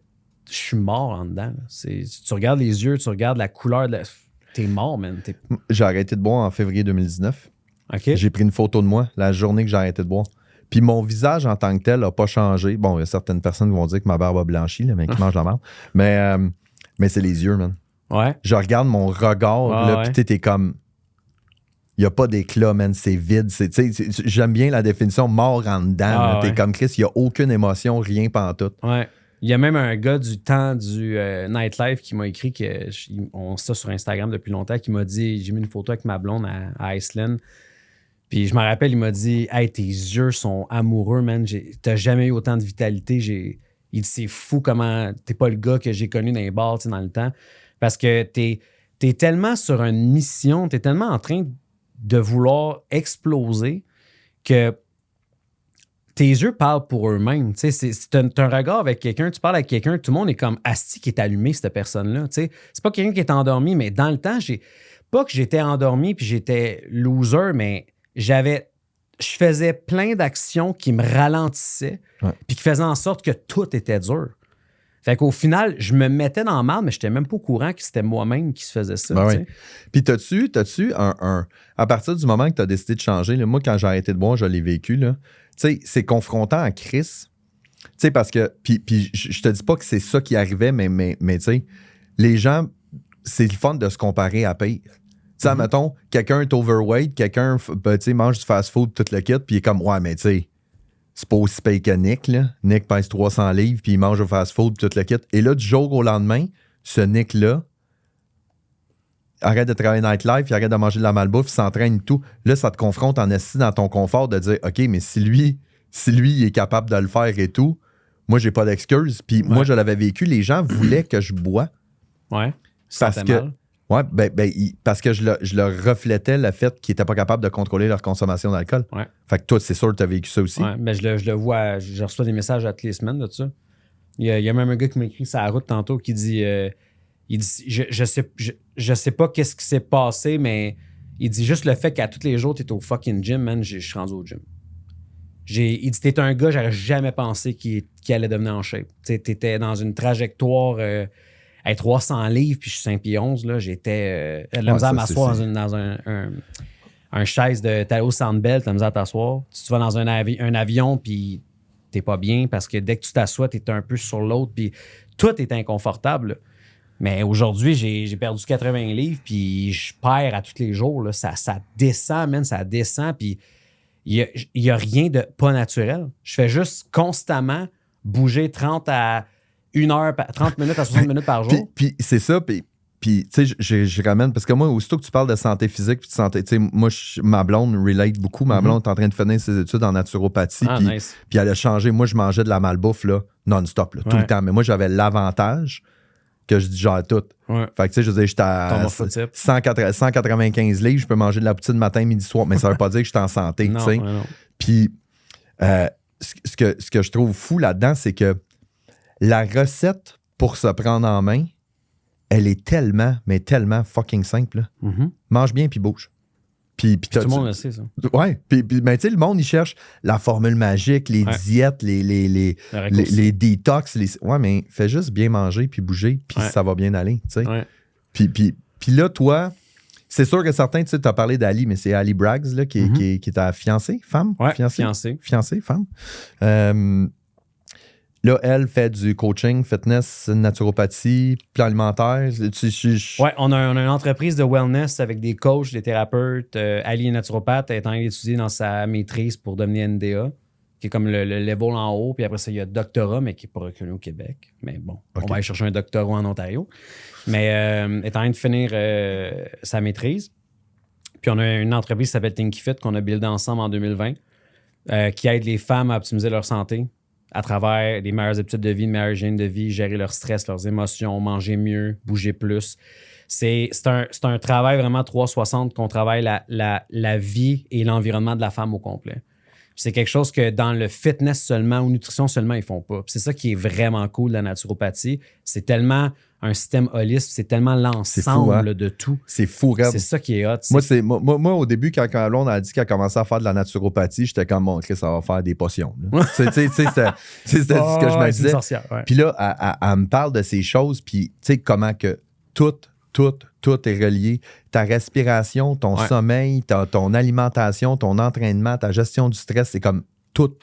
B: suis mort en dedans. Tu regardes les yeux, tu regardes la couleur, t'es mort, man.
A: J'ai arrêté de boire en février 2019.
B: Okay.
A: J'ai pris une photo de moi la journée que j'ai arrêté de boire. Puis mon visage en tant que tel n'a pas changé. Bon, il y a certaines personnes qui vont dire que ma barbe a blanchi, le mec qui mange la merde. Mais c'est les yeux, man.
B: Ouais.
A: Je regarde mon regard, là, puis t'es comme... Il n'y a pas d'éclat, man, c'est vide. J'aime bien la définition mort en dedans. T'es comme Chris, il n'y a aucune émotion, rien pantoute.
B: Ouais. Il y a même un gars du temps du Nightlife qui m'a écrit, on sait ça sur Instagram depuis longtemps, qui m'a dit, j'ai mis une photo avec ma blonde à Iceland. Puis je me rappelle, il m'a dit, hey, tes yeux sont amoureux, man. T'as jamais eu autant de vitalité. Il dit, c'est fou comment t'es pas le gars que j'ai connu dans les bars dans le temps. Parce que t'es tellement sur une mission, t'es tellement en train de vouloir exploser que tes yeux parlent pour eux-mêmes. T'as un regard avec quelqu'un, tu parles avec quelqu'un, tout le monde est comme asti qui est allumé, cette personne-là. C'est pas quelqu'un qui est endormi, mais dans le temps, pas que j'étais endormi puis j'étais loser, mais je faisais plein d'actions qui me ralentissaient puis qui faisaient en sorte que tout était dur. Fait qu'au final, je me mettais dans le mal, mais je n'étais même pas au courant que c'était moi-même qui se faisait ça.
A: Ben oui. Puis t'as-tu à partir du moment que tu as décidé de changer, là, moi, quand j'ai arrêté de boire, je l'ai vécu, là, c'est confrontant à Chris. Parce que, puis je te dis pas que c'est ça qui arrivait, mais tu sais, les gens, c'est le fun de se comparer à pire. Tu sais, mettons, quelqu'un est overweight, quelqu'un mange du fast-food, tout le kit, puis il est comme, ouais, mais tu sais, c'est pas aussi payé que Nick, là. Nick pèse 300 livres, puis il mange au fast-food, tout le kit. Et là, du jour au lendemain, ce Nick-là arrête de travailler nightlife, il arrête de manger de la malbouffe, il s'entraîne tout. Là, ça te confronte en assis dans ton confort de dire, OK, mais si lui, il est capable de le faire et tout, moi, j'ai pas d'excuse. Puis moi, je l'avais vécu, les gens voulaient que je bois.
B: Ouais.
A: Parce que...
B: mal.
A: Ouais, parce que je leur reflétais le fait qu'ils n'étaient pas capables de contrôler leur consommation d'alcool.
B: Ouais.
A: Fait que toi, c'est sûr que tu as vécu ça aussi.
B: Ouais, mais je le vois, je reçois des messages à toutes les semaines de ça. Il y a même un gars qui m'a écrit sur la route tantôt qui dit, je sais pas qu'est-ce qui s'est passé, mais il dit juste le fait qu'à tous les jours, tu es au fucking gym, man, je suis rendu au gym. Il dit, t'es un gars, j'aurais jamais pensé qu'il allait devenir en shape. T'étais dans une trajectoire... 300 livres, puis je suis 5 pieds 11, là, j'étais... la misère à m'asseoir dans un chaise de... T'es au Sandbell, t'as la misère à t'asseoir. Si tu vas dans un avion, puis t'es pas bien, parce que dès que tu t'assois, t'es un peu sur l'autre, puis tout est inconfortable. Là. Mais aujourd'hui, j'ai perdu 80 livres, puis je perds à tous les jours. Là. Ça descend, man, ça descend, puis il y a rien de pas naturel. Je fais juste constamment bouger 30 minutes à 60 minutes par jour.
A: Puis c'est ça, puis tu sais, je ramène, parce que moi, aussitôt que tu parles de santé physique, puis de santé, tu sais, moi, ma blonde relate beaucoup. Ma blonde est en train de finir ses études en naturopathie, puis elle a changé. Moi, je mangeais de la malbouffe, là, non-stop, là, tout le temps. Mais moi, j'avais l'avantage que je digère tout. Ouais. Fait que, tu sais, je veux dire, j'étais à 195 livres, je peux manger de la poutine matin, midi, soir, mais ça veut pas dire que j'étais en santé, tu sais. Puis, ce que je trouve fou là-dedans, c'est que la recette pour se prendre en main, elle est tellement, mais tellement fucking simple. Là. Mm-hmm. Mange bien puis bouge. Puis
B: tout le monde le sait, ça.
A: Ouais. Puis ben, tu sais, le monde, il cherche la formule magique, les diètes, les détox. Ouais, mais fais juste bien manger puis bouger, puis ça va bien aller, tu sais. Ouais. Puis là, toi, c'est sûr que certains, tu sais, tu as parlé d'Ali, mais c'est Ali Braggs, là, qui est ta fiancée, femme?
B: Ouais,
A: fiancée, femme. Là, elle fait du coaching, fitness, naturopathie, plan alimentaire.
B: Oui, on a une entreprise de wellness avec des coachs, des thérapeutes. Ali est naturopathe, elle est en train d'étudier dans sa maîtrise pour devenir NDA, qui est comme le level en haut. Puis après ça, il y a doctorat, mais qui n'est pas reconnu au Québec. Mais bon, on va aller chercher un doctorat en Ontario. Mais elle est en train de finir sa maîtrise. Puis on a une entreprise qui s'appelle Thinky Fit qu'on a buildé ensemble en 2020 qui aide les femmes à optimiser leur santé à travers les meilleures habitudes de vie, une meilleure hygiène de vie, gérer leur stress, leurs émotions, manger mieux, bouger plus. C'est un travail vraiment 360 qu'on travaille la vie et l'environnement de la femme au complet. C'est quelque chose que dans le fitness seulement ou nutrition seulement, ils font pas. Puis c'est ça qui est vraiment cool de la naturopathie. C'est tellement un système holiste, c'est tellement l'ensemble de tout.
A: C'est fou, raide.
B: C'est ça qui est hot.
A: Moi, au début, quand Blonde a dit qu'elle commençait à faire de la naturopathie, j'étais comme, bon, ça va faire des potions. C'était ce que je me disais. Puis là, elle me parle de ces choses, puis tu sais, comment que tout est relié. Ta respiration, ton sommeil, ton alimentation, ton entraînement, ta gestion du stress, c'est comme tout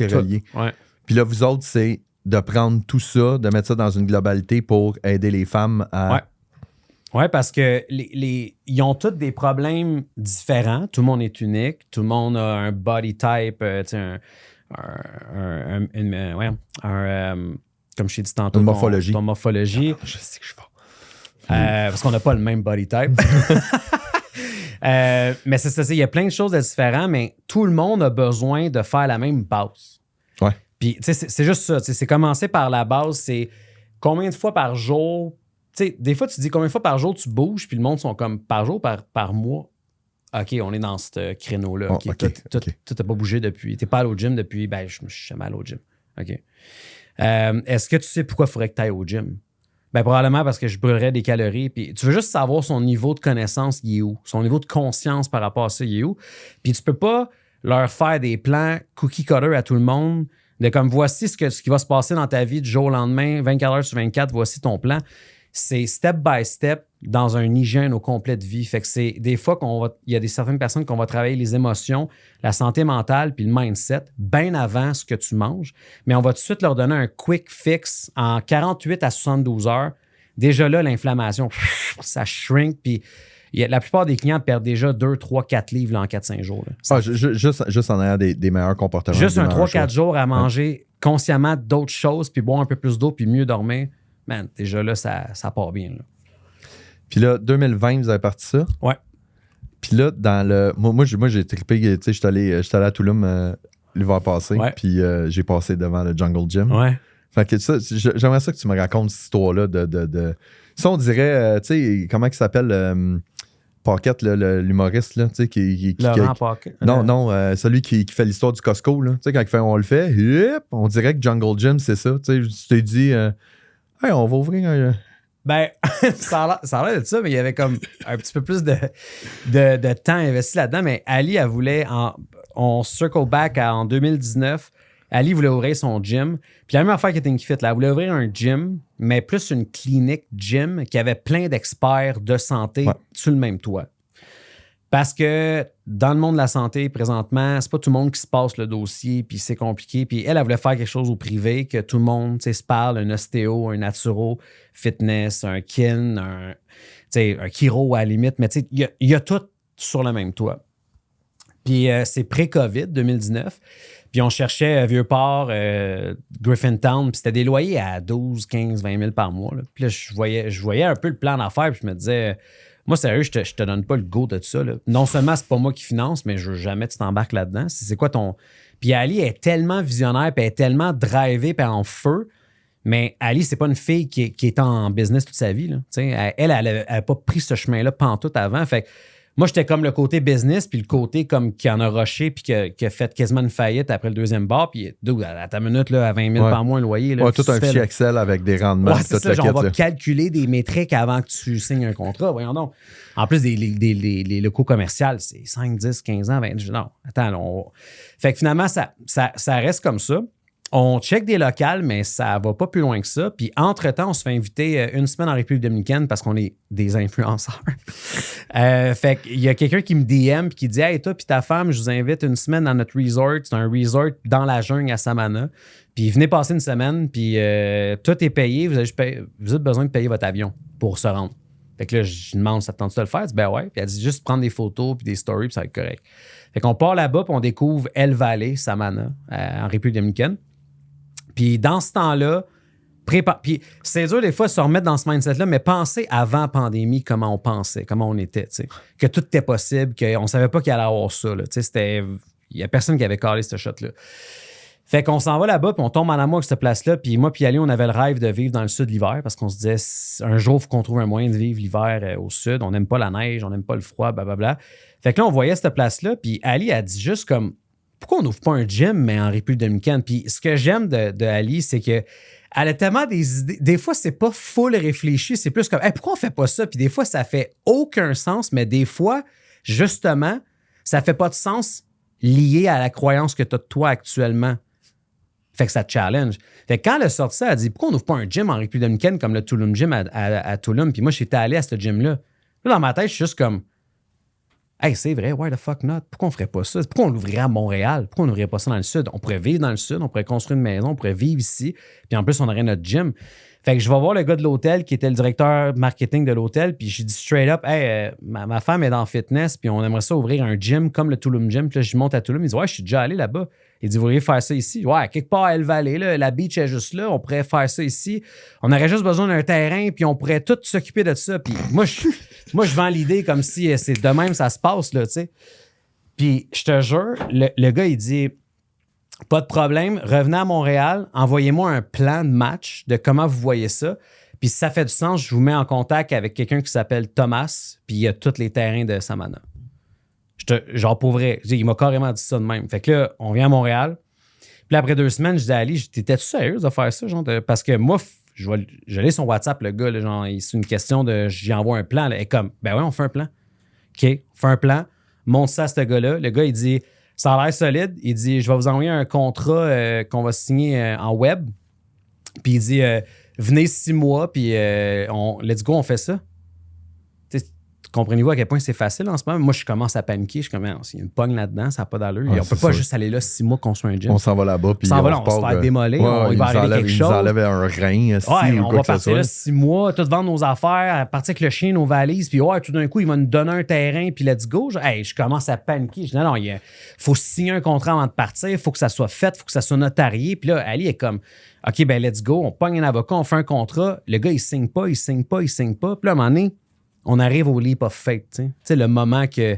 A: est relié.
B: Ouais.
A: Puis là, vous autres, c'est de prendre tout ça, de mettre ça dans une globalité pour aider les femmes à...
B: Oui, parce que ils ont tous des problèmes différents. Tout le monde est unique. Tout le monde a un body type, comme je t'ai dit tantôt,
A: une morphologie.
B: Ton morphologie.
A: Je sais que je vais.
B: Parce qu'on n'a pas le même body type. Mais c'est ça, il y a plein de choses de différentes, mais tout le monde a besoin de faire la même base.
A: Ouais.
B: Puis, tu sais, c'est juste ça. C'est commencer par la base, c'est combien de fois par jour. Tu sais, des fois, tu dis combien de fois par jour tu bouges, puis le monde sont comme par jour, par mois. OK, on est dans ce créneau-là. OK, toi, t'as pas bougé depuis. T'es pas allé au gym depuis. Ben, je suis jamais allé au gym. OK. Est-ce que tu sais pourquoi il faudrait que tu ailles au gym? Ben, probablement parce que je brûlerais des calories. Puis tu veux juste savoir son niveau de connaissance, il est où? Son niveau de conscience par rapport à ça, il est où? Puis tu peux pas leur faire des plans cookie cutter à tout le monde, de comme voici ce qui va se passer dans ta vie du jour au lendemain, 24 heures sur 24, voici ton plan. C'est step by step dans un hygiène au complet de vie. Fait que c'est des fois il y a certaines personnes qu'on va travailler les émotions, la santé mentale puis le mindset bien avant ce que tu manges. Mais on va tout de suite leur donner un quick fix en 48 à 72 heures. Déjà là, l'inflammation, ça shrink. Puis la plupart des clients perdent déjà 2, 3, 4 livres là, en 4-5 jours.
A: Juste en ayant des meilleurs comportements.
B: Juste un 3-4 jours à manger consciemment d'autres choses, puis boire un peu plus d'eau, puis mieux dormir. Man, déjà là, ça part bien. Là.
A: Puis là, 2020, vous avez parti ça?
B: Ouais.
A: Puis là, dans le... Moi j'ai trippé, tu sais, j'étais allé à Touloum l'hiver passé, puis j'ai passé devant le Jungle Gym.
B: Ouais.
A: Fait que ça, j'aimerais ça que tu me racontes cette histoire-là de... Ça, on dirait, tu sais, comment il s'appelle... Pocket, l'humoriste, là, tu sais, qui
B: Laurent Pocket.
A: Non, celui qui fait l'histoire du Costco, là. Tu sais, quand il fait on le fait, yep, on dirait que Jungle Gym, c'est ça. Tu sais, tu t'es dit, hey, on va ouvrir un...
B: Ben, ça a l'air de ça, mais il y avait comme un petit peu plus de temps investi là-dedans. Mais Ali, elle voulait, on circle back en 2019, Ali voulait ouvrir son gym. Puis la même affaire que Think Fit, là, elle voulait ouvrir un gym, mais plus une clinique gym qui avait plein d'experts de santé sur le même toit. Parce que dans le monde de la santé, présentement, c'est pas tout le monde qui se passe le dossier, puis c'est compliqué. Puis elle voulait faire quelque chose au privé, que tout le monde se parle, un ostéo, un naturo, fitness, un kin, un chiro à la limite. Mais il y a tout sur le même toit. Puis c'est pré-COVID, 2019. Puis on cherchait Vieux-Port, Griffintown, puis c'était des loyers à 12, 15, 20 000 par mois. Là. Puis là, je voyais un peu le plan d'affaires, puis je me disais... Moi, sérieux, je te donne pas le go de tout ça. Là. Non seulement c'est pas moi qui finance, mais je veux jamais que tu t'embarques là-dedans. C'est quoi ton... Puis Ali est tellement visionnaire, puis elle est tellement drivée, puis en feu. Mais Ali, c'est pas une fille qui est en business toute sa vie. Là. Elle a pas pris ce chemin-là pantoute avant. Fait que moi, j'étais comme le côté business, puis le côté comme qui en a rushé, puis qui a fait quasiment une faillite après le deuxième bar. Puis à ta minute, là, à 20 000 par mois, un loyer. Là,
A: tout un fichier Excel avec des rendements.
B: Ouais, c'est ça, on va calculer des métriques avant que tu signes un contrat. Voyons donc. En plus, les locaux commerciaux, c'est 5, 10, 15 ans, 20. Non, attends. Fait que finalement, ça reste comme ça. On check des locales, mais ça va pas plus loin que ça. Puis, entre-temps, on se fait inviter une semaine en République dominicaine parce qu'on est des influenceurs. Fait qu'il y a quelqu'un qui me DM et qui dit « Hey, toi puis ta femme, je vous invite une semaine dans notre resort. C'est un resort dans la jungle à Samana. Puis, venez passer une semaine, puis tout est payé. Vous avez besoin de payer votre avion pour se rendre. » Fait que là, je demande « Ça te tente de le faire? » Elle dit « Ben ouais. » Puis elle dit « Juste prendre des photos puis des stories, puis ça va être correct. » Fait qu'on part là-bas, puis on découvre El Valle, Samana, en République dominicaine. Puis dans ce temps-là, puis c'est dur des fois de se remettre dans ce mindset-là, mais penser avant pandémie, comment on pensait, comment on était, tu sais. Que tout était possible, qu'on ne savait pas qu'il allait avoir ça, là. Tu sais, il n'y a personne qui avait calé ce shot-là. Fait qu'on s'en va là-bas, puis on tombe en amour avec cette place-là. Puis moi, puis Ali, on avait le rêve de vivre dans le sud l'hiver parce qu'on se disait, un jour, il faut qu'on trouve un moyen de vivre l'hiver au sud. On n'aime pas la neige, on n'aime pas le froid, blablabla. Fait que là, on voyait cette place-là, puis Ali a dit juste comme, pourquoi on n'ouvre pas un gym, mais en République dominicaine? Puis ce que j'aime de Ali, c'est que elle a tellement des idées. Des fois, c'est pas full réfléchi, c'est plus comme, hey, pourquoi on fait pas ça? Puis des fois, ça fait aucun sens, mais des fois, justement, ça fait pas de sens lié à la croyance que tu as de toi actuellement. Fait que ça te challenge. Fait que quand elle a sorti ça, elle a dit, pourquoi on n'ouvre pas un gym en République dominicaine comme le Tulum Gym à Tulum? Puis moi, j'étais allé à ce gym-là. Là, dans ma tête, je suis juste comme, hey, c'est vrai, why the fuck not? Pourquoi on ferait pas ça? Pourquoi on l'ouvrirait à Montréal? Pourquoi on n'ouvrirait pas ça dans le sud? On pourrait vivre dans le sud, on pourrait construire une maison, on pourrait vivre ici. Puis en plus, on aurait notre gym. Fait que je vais voir le gars de l'hôtel qui était le directeur marketing de l'hôtel. Puis j'ai dit straight up, hey, ma femme est dans le fitness, puis on aimerait ça ouvrir un gym comme le Tulum Gym. Puis là, je monte à Tulum. Il dit, ouais, je suis déjà allé là-bas. Il dit, vous voudriez faire ça ici? Ouais, quelque part à El Valley, là, la beach est juste là. On pourrait faire ça ici. On aurait juste besoin d'un terrain, puis on pourrait tout s'occuper de ça. Puis moi, je vends l'idée comme si c'est de même, ça se passe, là, tu sais. Puis je te jure, le gars, il dit, pas de problème, revenez à Montréal, envoyez-moi un plan de match de comment vous voyez ça. Puis si ça fait du sens, je vous mets en contact avec quelqu'un qui s'appelle Thomas, puis il a tous les terrains de Samana. Genre pour vrai, il m'a carrément dit ça de même. Fait que là, on vient à Montréal. Puis après 2 semaines, je dis à Ali, t'étais-tu sérieuse de faire ça? Genre parce que moi, je lis son WhatsApp, le gars, là, genre, c'est une question de, j'y envoie un plan. Là, et comme, ben ouais, on fait un plan. OK, on fait un plan, montre ça à ce gars-là. Le gars, il dit, ça a l'air solide. Il dit, je vais vous envoyer un contrat qu'on va signer en web. Puis il dit, venez 6 mois, puis let's go, on fait ça. Comprenez-vous à quel point c'est facile en ce moment? Moi, je commence à paniquer. Je suis comme, il y a une pogne là-dedans, ça n'a pas d'allure.
A: Ouais,
B: on peut pas juste aller là 6 mois construire un gym.
A: On s'en va là-bas, puis
B: on va se faire démolir. Il va arriver quelque chose.
A: Ils nous enlèvent un rein.
B: On va partir là 6 mois, tout vendre nos affaires, partir avec le chien, nos valises, puis tout d'un coup, il va nous donner un terrain, puis let's go. Je commence à paniquer. Je dis, non, il faut signer un contrat avant de partir, il faut que ça soit fait, il faut que ça soit notarié. Puis là, Ali est comme, OK, ben let's go, on pogne un avocat, on fait un contrat. Le gars, il signe pas. Puis là, à un moment donné, on arrive au leap of faith, tu sais, le moment que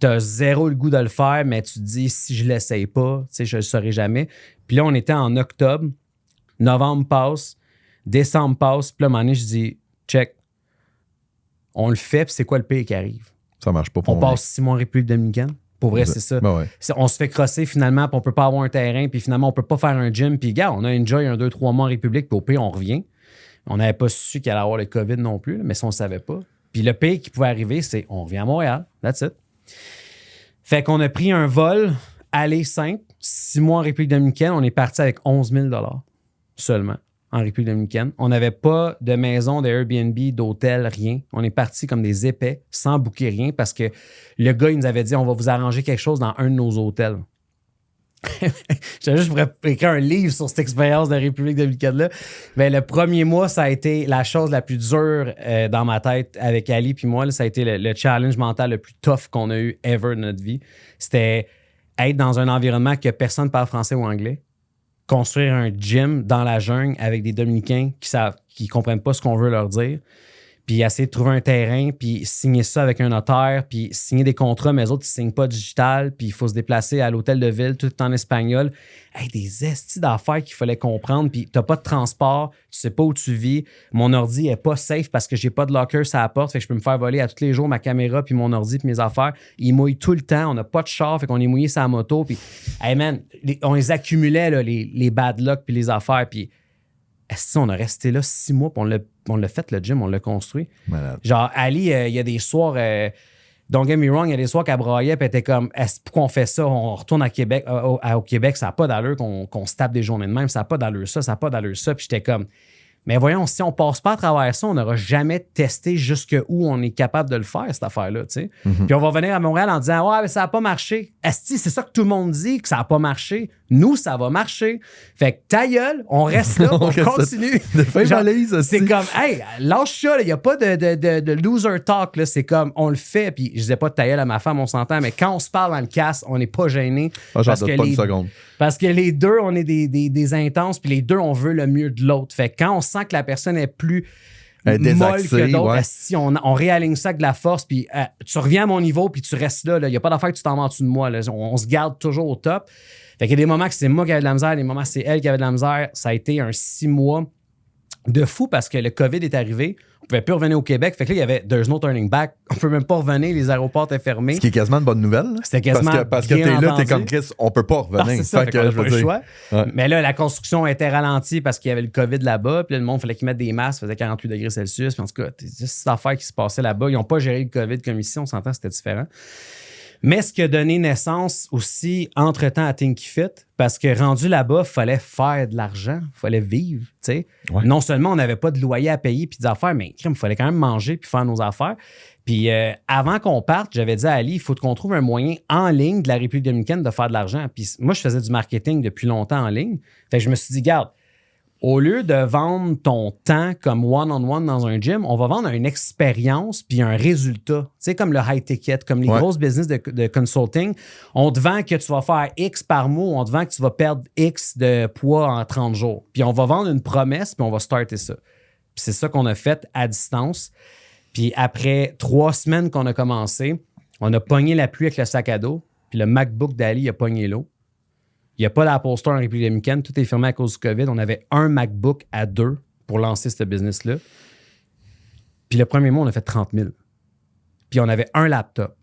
B: tu as zéro le goût de le faire, mais tu te dis, si je l'essaye pas, je le saurai jamais. Puis là, on était en octobre, novembre passe, décembre passe, puis là, à un moment donné, je dis, check, on le fait, puis c'est quoi le pire qui arrive?
A: Ça marche pas pour
B: moi. On passe 6 mois en République dominicaine. Pour vrai, c'est ça.
A: Ben ouais.
B: On se fait crosser finalement, puis on peut pas avoir un terrain, puis finalement, on peut pas faire un gym, puis gars, on a enjoy 1, 2, 3 mois en République, puis au pire, on revient. On n'avait pas su qu'il allait avoir le COVID non plus, mais ça, on ne savait pas. Puis le pire qui pouvait arriver, c'est on revient à Montréal. That's it. Fait qu'on a pris un vol aller simple, 6 mois en République dominicaine. On est parti avec 11 000 seulement en République dominicaine. On n'avait pas de maison, de Airbnb, d'hôtel, rien. On est parti comme des épais, sans booker rien, parce que le gars, il nous avait dit, on va vous arranger quelque chose dans un de nos hôtels. Je pourrais écrire un livre sur cette expérience de République dominicaine-là. Mais le premier mois, ça a été la chose la plus dure dans ma tête avec Ali puis moi. Là, ça a été le challenge mental le plus tough qu'on a eu ever de notre vie. C'était être dans un environnement que personne ne parle français ou anglais. Construire un gym dans la jungle avec des Dominicains qui comprennent pas ce qu'on veut leur dire. Puis essayer de trouver un terrain, puis signer ça avec un notaire, puis signer des contrats, mais eux autres, ils ne signent pas digital, puis il faut se déplacer à l'hôtel de ville, tout en espagnol. Hey, des estis d'affaires qu'il fallait comprendre, puis tu n'as pas de transport, tu sais pas où tu vis. Mon ordi n'est pas safe parce que j'ai pas de locker sur la porte, fait que je peux me faire voler à tous les jours ma caméra, puis mon ordi, puis mes affaires. Il mouille tout le temps, on n'a pas de char, fait qu'on est mouillé sur la moto, puis hey man, on les accumulait, là, les bad luck, puis les affaires, puis on a resté là 6 mois, puis on l'a fait, le gym, on l'a construit.
A: Malade.
B: Genre, Ali, il y a des soirs, don't get me wrong, il y a des soirs qu'elle braillait, puis elle était comme, pourquoi on fait ça? On retourne à Québec, au Québec, ça n'a pas d'allure qu'on se tape des journées de même, ça n'a pas d'allure ça, ça n'a pas d'allure ça. Puis j'étais comme, mais voyons, si on passe pas à travers ça, on n'aura jamais testé jusqu'où on est capable de le faire, cette affaire-là, tu sais. Mm-hmm. Puis on va venir à Montréal en disant, ouais, mais ça n'a pas marché. Esti, c'est ça que tout le monde dit, que ça n'a pas marché. Nous, ça va marcher. Fait que ta gueule, on reste là, on continue. C'est comme, hey, lâche ça, il n'y a pas de loser talk, là. C'est comme, on le fait. Puis je disais pas de ta gueule à ma femme, on s'entend, mais quand on se parle dans le casque, on n'est pas gêné.
A: J'en doute pas une seconde.
B: Parce que les deux, on est des intenses, puis les deux, on veut le mieux de l'autre. Fait que quand on sent que la personne est plus molle que d'autres, ouais. Si on réaligne ça avec de la force, puis tu reviens à mon niveau, puis tu restes là. Il n'y a pas d'affaire que tu t'en vas en dessous de moi. Là. On se garde toujours au top. Fait qu'il y a des moments que c'est moi qui avais de la misère, des moments que c'est elle qui avait de la misère. Ça a été un 6 mois de fou parce que le COVID est arrivé. On pouvait plus revenir au Québec. Fait que là, il y avait there's no turning back. On peut même pas revenir. Les aéroports étaient fermés.
A: Ce qui est quasiment une bonne nouvelle. Là.
B: C'était quasiment
A: Parce que t'es là, t'es comme Chris, on peut pas revenir.
B: C'est ça, fait qu'on a pas le choix.
A: Ouais.
B: Mais là, la construction était ralentie parce qu'il y avait le COVID là-bas. Puis là, le monde, il fallait qu'ils mettent des masques. Ça faisait 48 degrés Celsius. Puis en tout cas, c'est juste cette affaire qui se passait là-bas. Ils n'ont pas géré le COVID comme ici. On s'entend, c'était différent. Mais ce qui a donné naissance aussi, entre-temps, à Tinky Fit, parce que rendu là-bas, il fallait faire de l'argent, il fallait vivre. Ouais. Non seulement on n'avait pas de loyer à payer puis des affaires, mais il fallait quand même manger puis faire nos affaires. Puis avant qu'on parte, j'avais dit à Ali, il faut qu'on trouve un moyen en ligne de la République dominicaine de faire de l'argent. Puis moi, je faisais du marketing depuis longtemps en ligne. Fait que je me suis dit, garde, au lieu de vendre ton temps comme one-on-one dans un gym, on va vendre une expérience puis un résultat. Tu sais, comme le high ticket, comme les grosses business de consulting. On te vend que tu vas faire X par mois, on te vend que tu vas perdre X de poids en 30 jours. Puis on va vendre une promesse puis on va starter ça. Puis c'est ça qu'on a fait à distance. Puis après 3 semaines qu'on a commencé, on a pogné la pluie avec le sac à dos. Puis le MacBook d'Ali a pogné l'eau. Il n'y a pas d'Apple Store en République dominicaine. Tout est fermé à cause du COVID. On avait un MacBook à 2 pour lancer ce business-là. Puis le premier mois, on a fait 30 000. Puis on avait un laptop.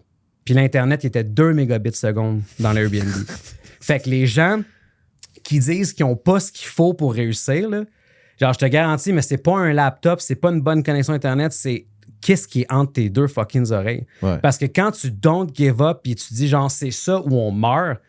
B: Puis l'Internet, il était 2 mégabits seconde dans l'Airbnb. Fait que les gens qui disent qu'ils n'ont pas ce qu'il faut pour réussir, là, genre, je te garantis, mais c'est pas un laptop, c'est pas une bonne connexion Internet, c'est qu'est-ce qui est entre tes deux fucking oreilles. Ouais. Parce que quand tu don't give up et tu dis, genre, c'est ça ou on meurt,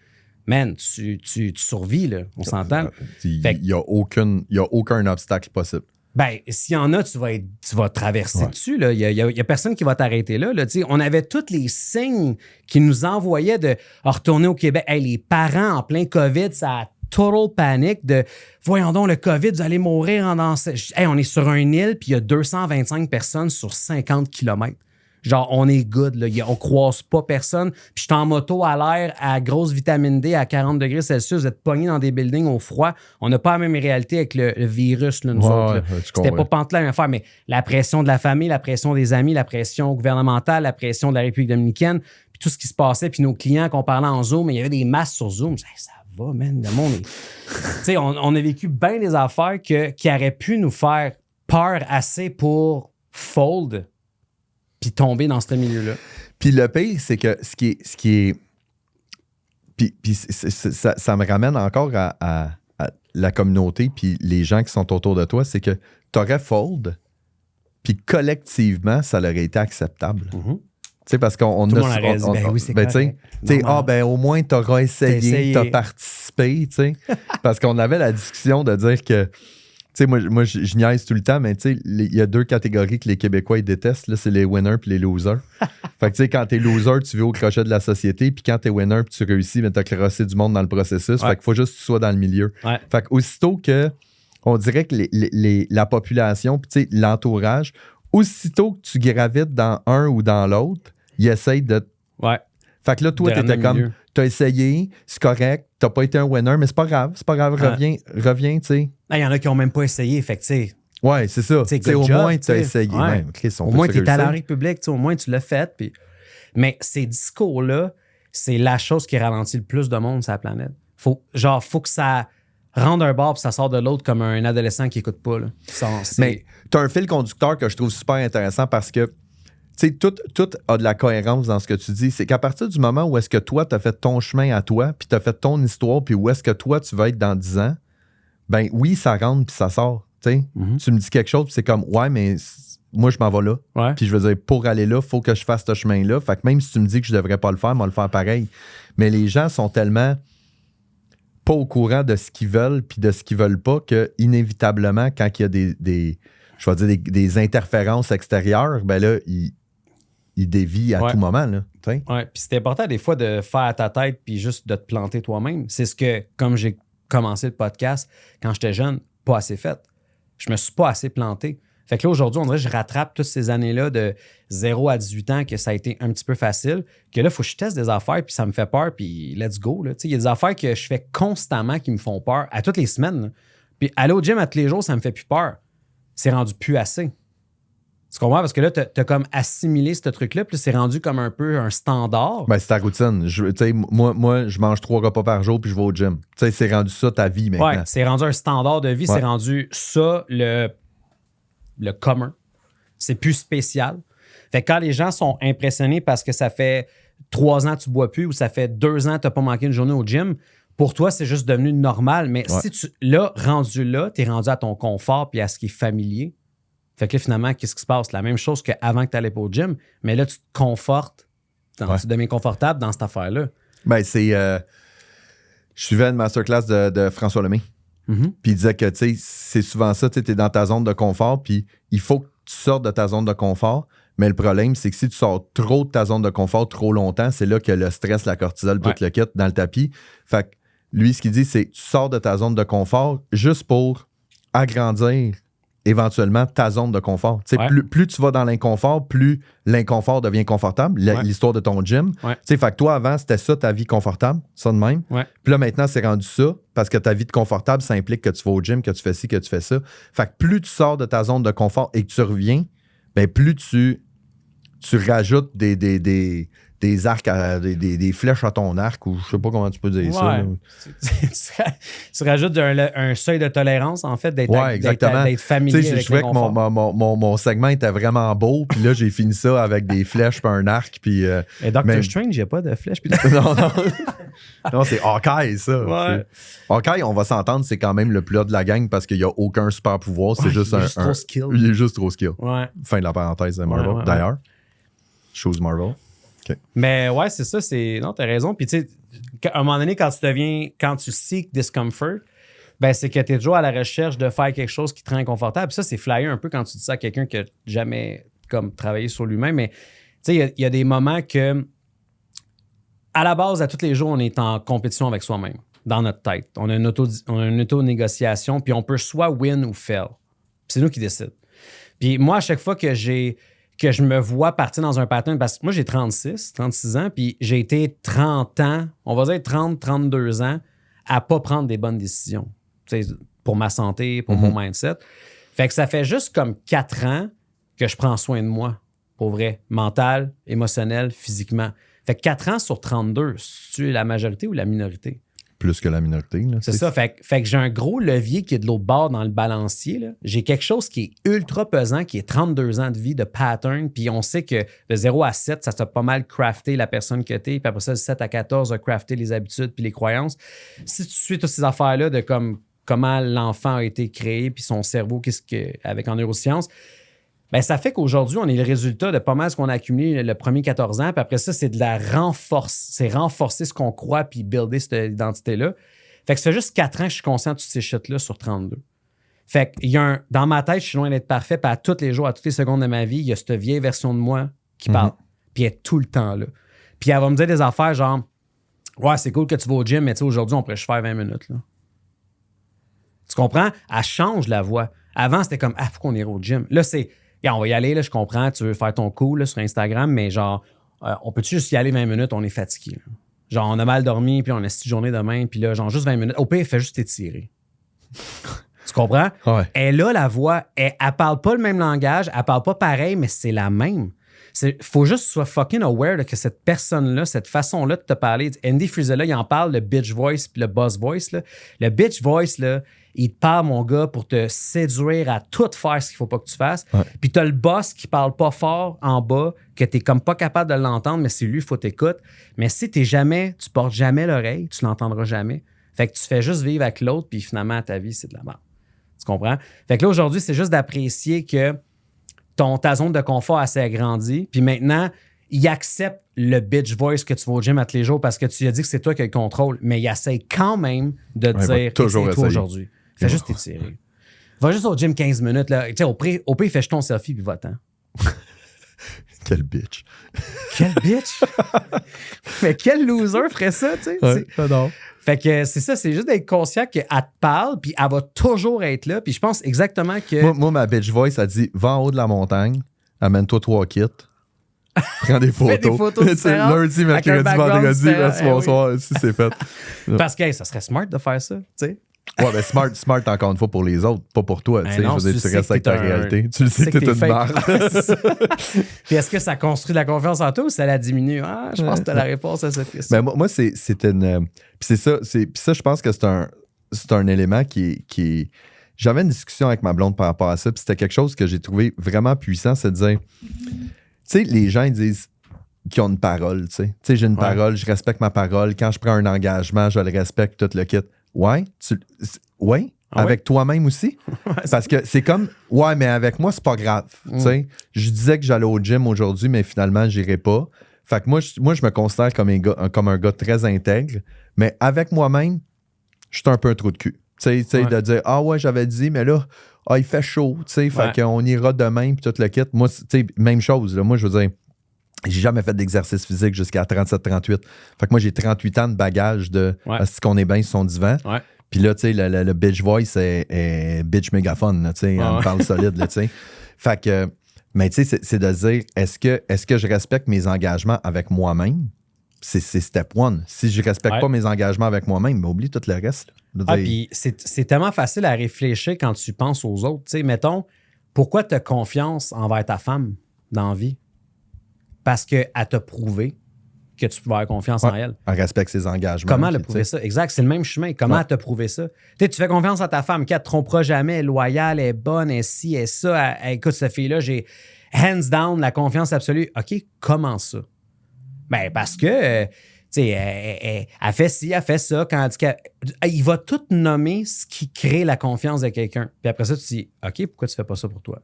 B: man, tu survis, là. On s'entend.
A: Il n'y a aucun obstacle possible.
B: Ben, s'il y en a, tu vas traverser dessus. Il n'y a personne qui va t'arrêter là. On avait tous les signes qui nous envoyaient de retourner au Québec. Hey, les parents en plein COVID, ça a total panique de voyons donc, le COVID, vous allez mourir en dansant. Hey, on est sur une île, puis il y a 225 personnes sur 50 km. Genre, on est good, là. On croise pas personne. Puis je suis en moto à l'air à grosse vitamine D à 40 degrés Celsius. Vous êtes pogné dans des buildings au froid. On n'a pas la même réalité avec le virus, là, nous autres. Là. C'était pas pantelé la même affaire, mais la pression de la famille, la pression des amis, la pression gouvernementale, la pression de la République dominicaine, puis tout ce qui se passait, puis nos clients qu'on parlait en Zoom, il y avait des masses sur Zoom. Je disais, ça va, man, le monde est... Tu sais, on a vécu bien des affaires qui auraient pu nous faire peur assez pour fold puis tomber dans ce milieu-là.
A: Puis le pire, c'est que ce qui est puis ça me ramène encore à la communauté puis les gens qui sont autour de toi, c'est que t'aurais fold, puis collectivement, ça aurait été acceptable.
B: Mm-hmm.
A: Tu sais, parce qu'on
B: tout a... oui, c'est
A: correct. Au moins, t'auras essayé, t'as participé, tu sais. Parce qu'on avait la discussion de dire que tu sais, moi je niaise tout le temps, mais tu sais, il y a 2 catégories que les Québécois ils détestent, là, c'est les winners puis les losers. Fait que tu sais, quand t'es loser, tu vis au crochet de la société, puis quand t'es winner puis tu réussis, ben, t'as crossé du monde dans le processus. Fait qu'il faut juste que tu sois dans le milieu.
B: Ouais.
A: Fait qu'aussitôt que, on dirait que la population, puis tu sais, l'entourage, aussitôt que tu gravites dans un ou dans l'autre, ils essayent de...
B: Ouais.
A: Fait que là, toi, t'étais comme... T'as essayé, c'est correct, t'as pas été un winner, mais c'est pas grave, reviens, tu sais.
B: Il y en a qui ont même pas essayé, fait que tu sais.
A: Ouais, c'est ça. Au moins, tu as essayé.
B: Ouais.
A: Même, Chris,
B: au moins, tu es à la République, au moins, tu l'as fait. Puis... Mais ces discours-là, c'est la chose qui ralentit le plus de monde sur la planète. Faut que ça rende un bord puis ça sort de l'autre comme un adolescent qui écoute pas. Là.
A: Mais tu as un fil conducteur que je trouve super intéressant parce que tu sais, tout a de la cohérence dans ce que tu dis. C'est qu'à partir du moment où est-ce que toi, tu as fait ton chemin à toi, puis tu as fait ton histoire, puis où est-ce que toi, tu vas être dans 10 ans, ben oui, ça rentre puis ça sort. Mm-hmm. Tu me dis quelque chose, puis c'est comme, ouais, mais moi, je m'en vais là.
B: Ouais.
A: Puis je veux dire, pour aller là, il faut que je fasse ce chemin-là. Fait que même si tu me dis que je devrais pas le faire, moi, le faire pareil. Mais les gens sont tellement pas au courant de ce qu'ils veulent puis de ce qu'ils veulent pas que, inévitablement, quand il y a je vais dire des interférences extérieures, ben là, il dévie à tout moment. Là,
B: puis c'est important des fois de faire à ta tête puis juste de te planter toi-même. C'est ce que, comme j'ai commencé le podcast, quand j'étais jeune, pas assez fait. Je me suis pas assez planté. Fait que là, aujourd'hui, on dirait que je rattrape toutes ces années-là de 0 à 18 ans que ça a été un petit peu facile, que là, il faut que je teste des affaires puis ça me fait peur puis let's go. Il y a des affaires que je fais constamment qui me font peur à toutes les semaines. Là. Puis aller au gym à tous les jours, ça me fait plus peur. C'est rendu plus assez. Tu comprends? Parce que là, t'as comme assimilé ce truc-là, puis c'est rendu comme un peu un standard.
A: Ben, c'est ta routine. Moi, je mange 3 repas par jour, puis je vais au gym. C'est rendu ça ta vie maintenant.
B: Ouais, c'est rendu un standard de vie. Ouais. C'est rendu ça, le commun. C'est plus spécial. Fait que quand les gens sont impressionnés parce que ça fait 3 ans que tu bois plus ou ça fait 2 ans que tu n'as pas manqué une journée au gym, pour toi, c'est juste devenu normal. Mais si tu l'as rendu là, tu es rendu à ton confort puis à ce qui est familier. Fait que là, finalement, qu'est-ce qui se passe? La même chose qu'avant que tu n'allais pas au gym, mais là, tu te confortes, tu deviens confortable dans cette affaire-là.
A: Ben, c'est... je suivais une masterclass de François Lemay.
B: Mm-hmm.
A: Puis il disait que, tu sais, c'est souvent ça, tu es dans ta zone de confort, puis il faut que tu sortes de ta zone de confort. Mais le problème, c'est que si tu sors trop de ta zone de confort trop longtemps, c'est là que le stress, la cortisol, tout le kit dans le tapis. Fait que lui, ce qu'il dit, c'est tu sors de ta zone de confort juste pour agrandir éventuellement ta zone de confort. Plus tu vas dans l'inconfort, plus l'inconfort devient confortable, l'histoire de ton gym. Fait que toi, avant, c'était ça ta vie confortable, ça de même. Puis là, maintenant, c'est rendu ça, parce que ta vie de confortable, ça implique que tu vas au gym, que tu fais ci, que tu fais ça. Fait que plus tu sors de ta zone de confort et que tu reviens, ben plus tu rajoutes des arcs, des flèches à ton arc, ou je sais pas comment tu peux dire ça.
B: Tu rajoutes un seuil de tolérance, en fait, d'être familier avec
A: je trouvais que mon segment était vraiment beau, puis là, j'ai fini ça avec des flèches puis un arc. Puis,
B: et Doctor Strange, il n'y a pas de flèches.
A: non, c'est Hawkeye, ça.
B: Ouais.
A: Hawkeye, on va s'entendre, c'est quand même le plus haut de la gang parce qu'il n'y a aucun super pouvoir. C'est juste
B: trop skill.
A: Il est juste trop skill.
B: Ouais.
A: Fin de la parenthèse de Marvel, d'ailleurs. Chose Marvel. Okay.
B: Mais ouais, c'est ça. Non, t'as raison. Puis tu sais, à un moment donné, quand tu seek discomfort, ben c'est que t'es toujours à la recherche de faire quelque chose qui te rend inconfortable. Puis ça, c'est flyer un peu quand tu dis ça à quelqu'un qui n'a jamais comme travaillé sur lui-même. Mais tu sais, il y a des moments que, à la base, à tous les jours, on est en compétition avec soi-même, dans notre tête. On a une auto-négociation, puis on peut soit win ou fail. Puis c'est nous qui décidons. Puis moi, à chaque fois que je me vois partir dans un pattern, parce que moi, j'ai 36 ans, puis j'ai été 30 ans, on va dire 32 ans, à pas prendre des bonnes décisions. Pour ma santé, pour mon mindset. Fait que ça fait juste comme 4 ans que je prends soin de moi, pour vrai. Mental, émotionnel, physiquement. Fait que 4 ans sur 32, tu es la majorité ou la minorité?
A: Plus que la minorité. Là,
B: c'est ça. Fait que j'ai un gros levier qui est de l'autre bord dans le balancier. Là. J'ai quelque chose qui est ultra pesant, qui est 32 ans de vie, de pattern. Puis on sait que de 0 à 7, ça t'a pas mal crafté la personne que t'es. Puis après ça, de 7 à 14, a crafté les habitudes puis les croyances. Si tu suis toutes ces affaires-là de comment l'enfant a été créé puis son cerveau, avec en neurosciences, ben ça fait qu'aujourd'hui, on est le résultat de pas mal ce qu'on a accumulé le premier 14 ans. Puis après ça, c'est de la c'est renforcer ce qu'on croit puis builder cette identité-là. Fait que ça fait juste 4 ans que je suis conscient de toutes ces shit-là sur 32. Fait que dans ma tête, je suis loin d'être parfait. Puis à tous les jours, à toutes les secondes de ma vie, il y a cette vieille version de moi qui parle. Puis elle est tout le temps là. Puis elle va me dire des affaires genre « Ouais, c'est cool que tu vas au gym, mais tu sais, aujourd'hui, on pourrait juste faire 20 minutes. » là. Tu comprends? Elle change la voix. Avant, c'était comme « Ah, faut qu'on ira au gym. » Là, c'est on va y aller, là, je comprends, tu veux faire ton coup là, sur Instagram, mais genre, on peut-tu juste y aller 20 minutes, on est fatigué. Là. Genre, on a mal dormi, puis on a 6 journées demain, puis là, genre, juste 20 minutes. Au pire, fais juste t'étirer. Tu comprends?
A: Ouais.
B: Et là, la voix, elle parle pas le même langage, elle parle pas pareil, mais c'est la même. Faut juste que tu sois fucking aware que cette personne-là, cette façon-là de te parler. Andy Frisella, il en parle, le bitch voice puis le boss voice. Là. Le bitch voice, là, il te parle, mon gars, pour te séduire à tout faire ce qu'il faut pas que tu fasses. Ouais. Puis t'as le boss qui parle pas fort en bas, que t'es comme pas capable de l'entendre, mais c'est lui, il faut t'écouter. Mais si tu portes jamais l'oreille, tu l'entendras jamais. Fait que tu fais juste vivre avec l'autre, puis finalement, ta vie, c'est de la merde. Tu comprends? Fait que là, aujourd'hui, c'est juste d'apprécier que ta zone de confort assez agrandie, puis maintenant, il accepte le bitch voice que tu vas au gym à tous les jours parce que tu lui as dit que c'est toi qui as le contrôle, mais il essaie quand même de te dire
A: toujours
B: c'est toi aujourd'hui. Fais juste t'étirer. Va juste au gym 15 minutes. Là. Au pire, fais ton selfie puis va-t'en.
A: Quel bitch.
B: Quel bitch? Mais quel loser ferait ça, tu sais?
A: Ouais, j'adore.
B: Fait que c'est ça, c'est juste d'être conscient qu'elle te parle, puis elle va toujours être là. Puis je pense exactement que...
A: Moi, ma bitch voice, elle dit « Va en haut de la montagne, amène-toi 3 kits, prends des photos. »
B: Fais des photos
A: lundi, mercredi, vendredi, merci, bonsoir, si c'est fait.
B: Parce que ça serait smart de faire ça, tu sais.
A: Ouais, mais smart encore une fois pour les autres, pas pour toi.
B: Non,
A: je veux dire, tu restes avec ta réalité. Tu le sais que t'es une marde.
B: Puis est-ce que ça construit de la confiance en toi ou ça la diminue? Ah, je pense que t'as la réponse à cette question.
A: Ben, moi, c'est une. Puis c'est ça, je pense que c'est un élément qui est. j'avais une discussion avec ma blonde par rapport à ça, puis c'était quelque chose que j'ai trouvé vraiment puissant, c'est de dire, tu sais, les gens ils disent qu'ils ont une parole, tu sais. Tu sais, j'ai une parole, je respecte ma parole. Quand je prends un engagement, je le respecte, tout le kit. Ouais, avec toi-même aussi. Parce que c'est comme, ouais, mais avec moi, c'est pas grave. Tu sais, je disais que j'allais au gym aujourd'hui, mais finalement, j'irai pas. Fait que moi, je me considère comme un gars très intègre, mais avec moi-même, je suis un peu un trou de cul. Tu sais, de dire, ah ouais, j'avais dit, mais là, il fait chaud, tu sais, fait qu'on ira demain, puis tout le kit. Moi, tu sais, même chose, là, moi, je veux dire, j'ai jamais fait d'exercice physique jusqu'à 37-38. Fait que moi, j'ai 38 ans de bagage de est-ce qu'on est bien sur son divan.
B: Ouais.
A: Puis là, tu sais, le bitch voice est bitch mégaphone, tu sais, elle me parle solide, tu sais. Fait que, mais tu sais, c'est de dire, est-ce que je respecte mes engagements avec moi-même? C'est step one. Si je respecte pas mes engagements avec moi-même, oublie tout le reste.
B: Puis c'est tellement facile à réfléchir quand tu penses aux autres. Tu sais, mettons, pourquoi tu as confiance envers ta femme dans la vie? Parce qu'elle t'a prouvé que tu pouvais avoir confiance en elle.
A: Elle respecte ses engagements.
B: Comment elle a prouvé ça? Exact, c'est le même chemin. Comment elle t'a prouvé ça? Tu fais confiance à ta femme, qu'elle ne te trompera jamais, elle est loyale, elle est bonne, elle est ci, elle est ça. Écoute, cette fille-là, j'ai hands down la confiance absolue. OK, comment ça? Ben, parce que, tu sais, elle fait ci, elle fait ça. Il va tout nommer ce qui crée la confiance de quelqu'un. Puis après ça, tu te dis, OK, pourquoi tu fais pas ça pour toi?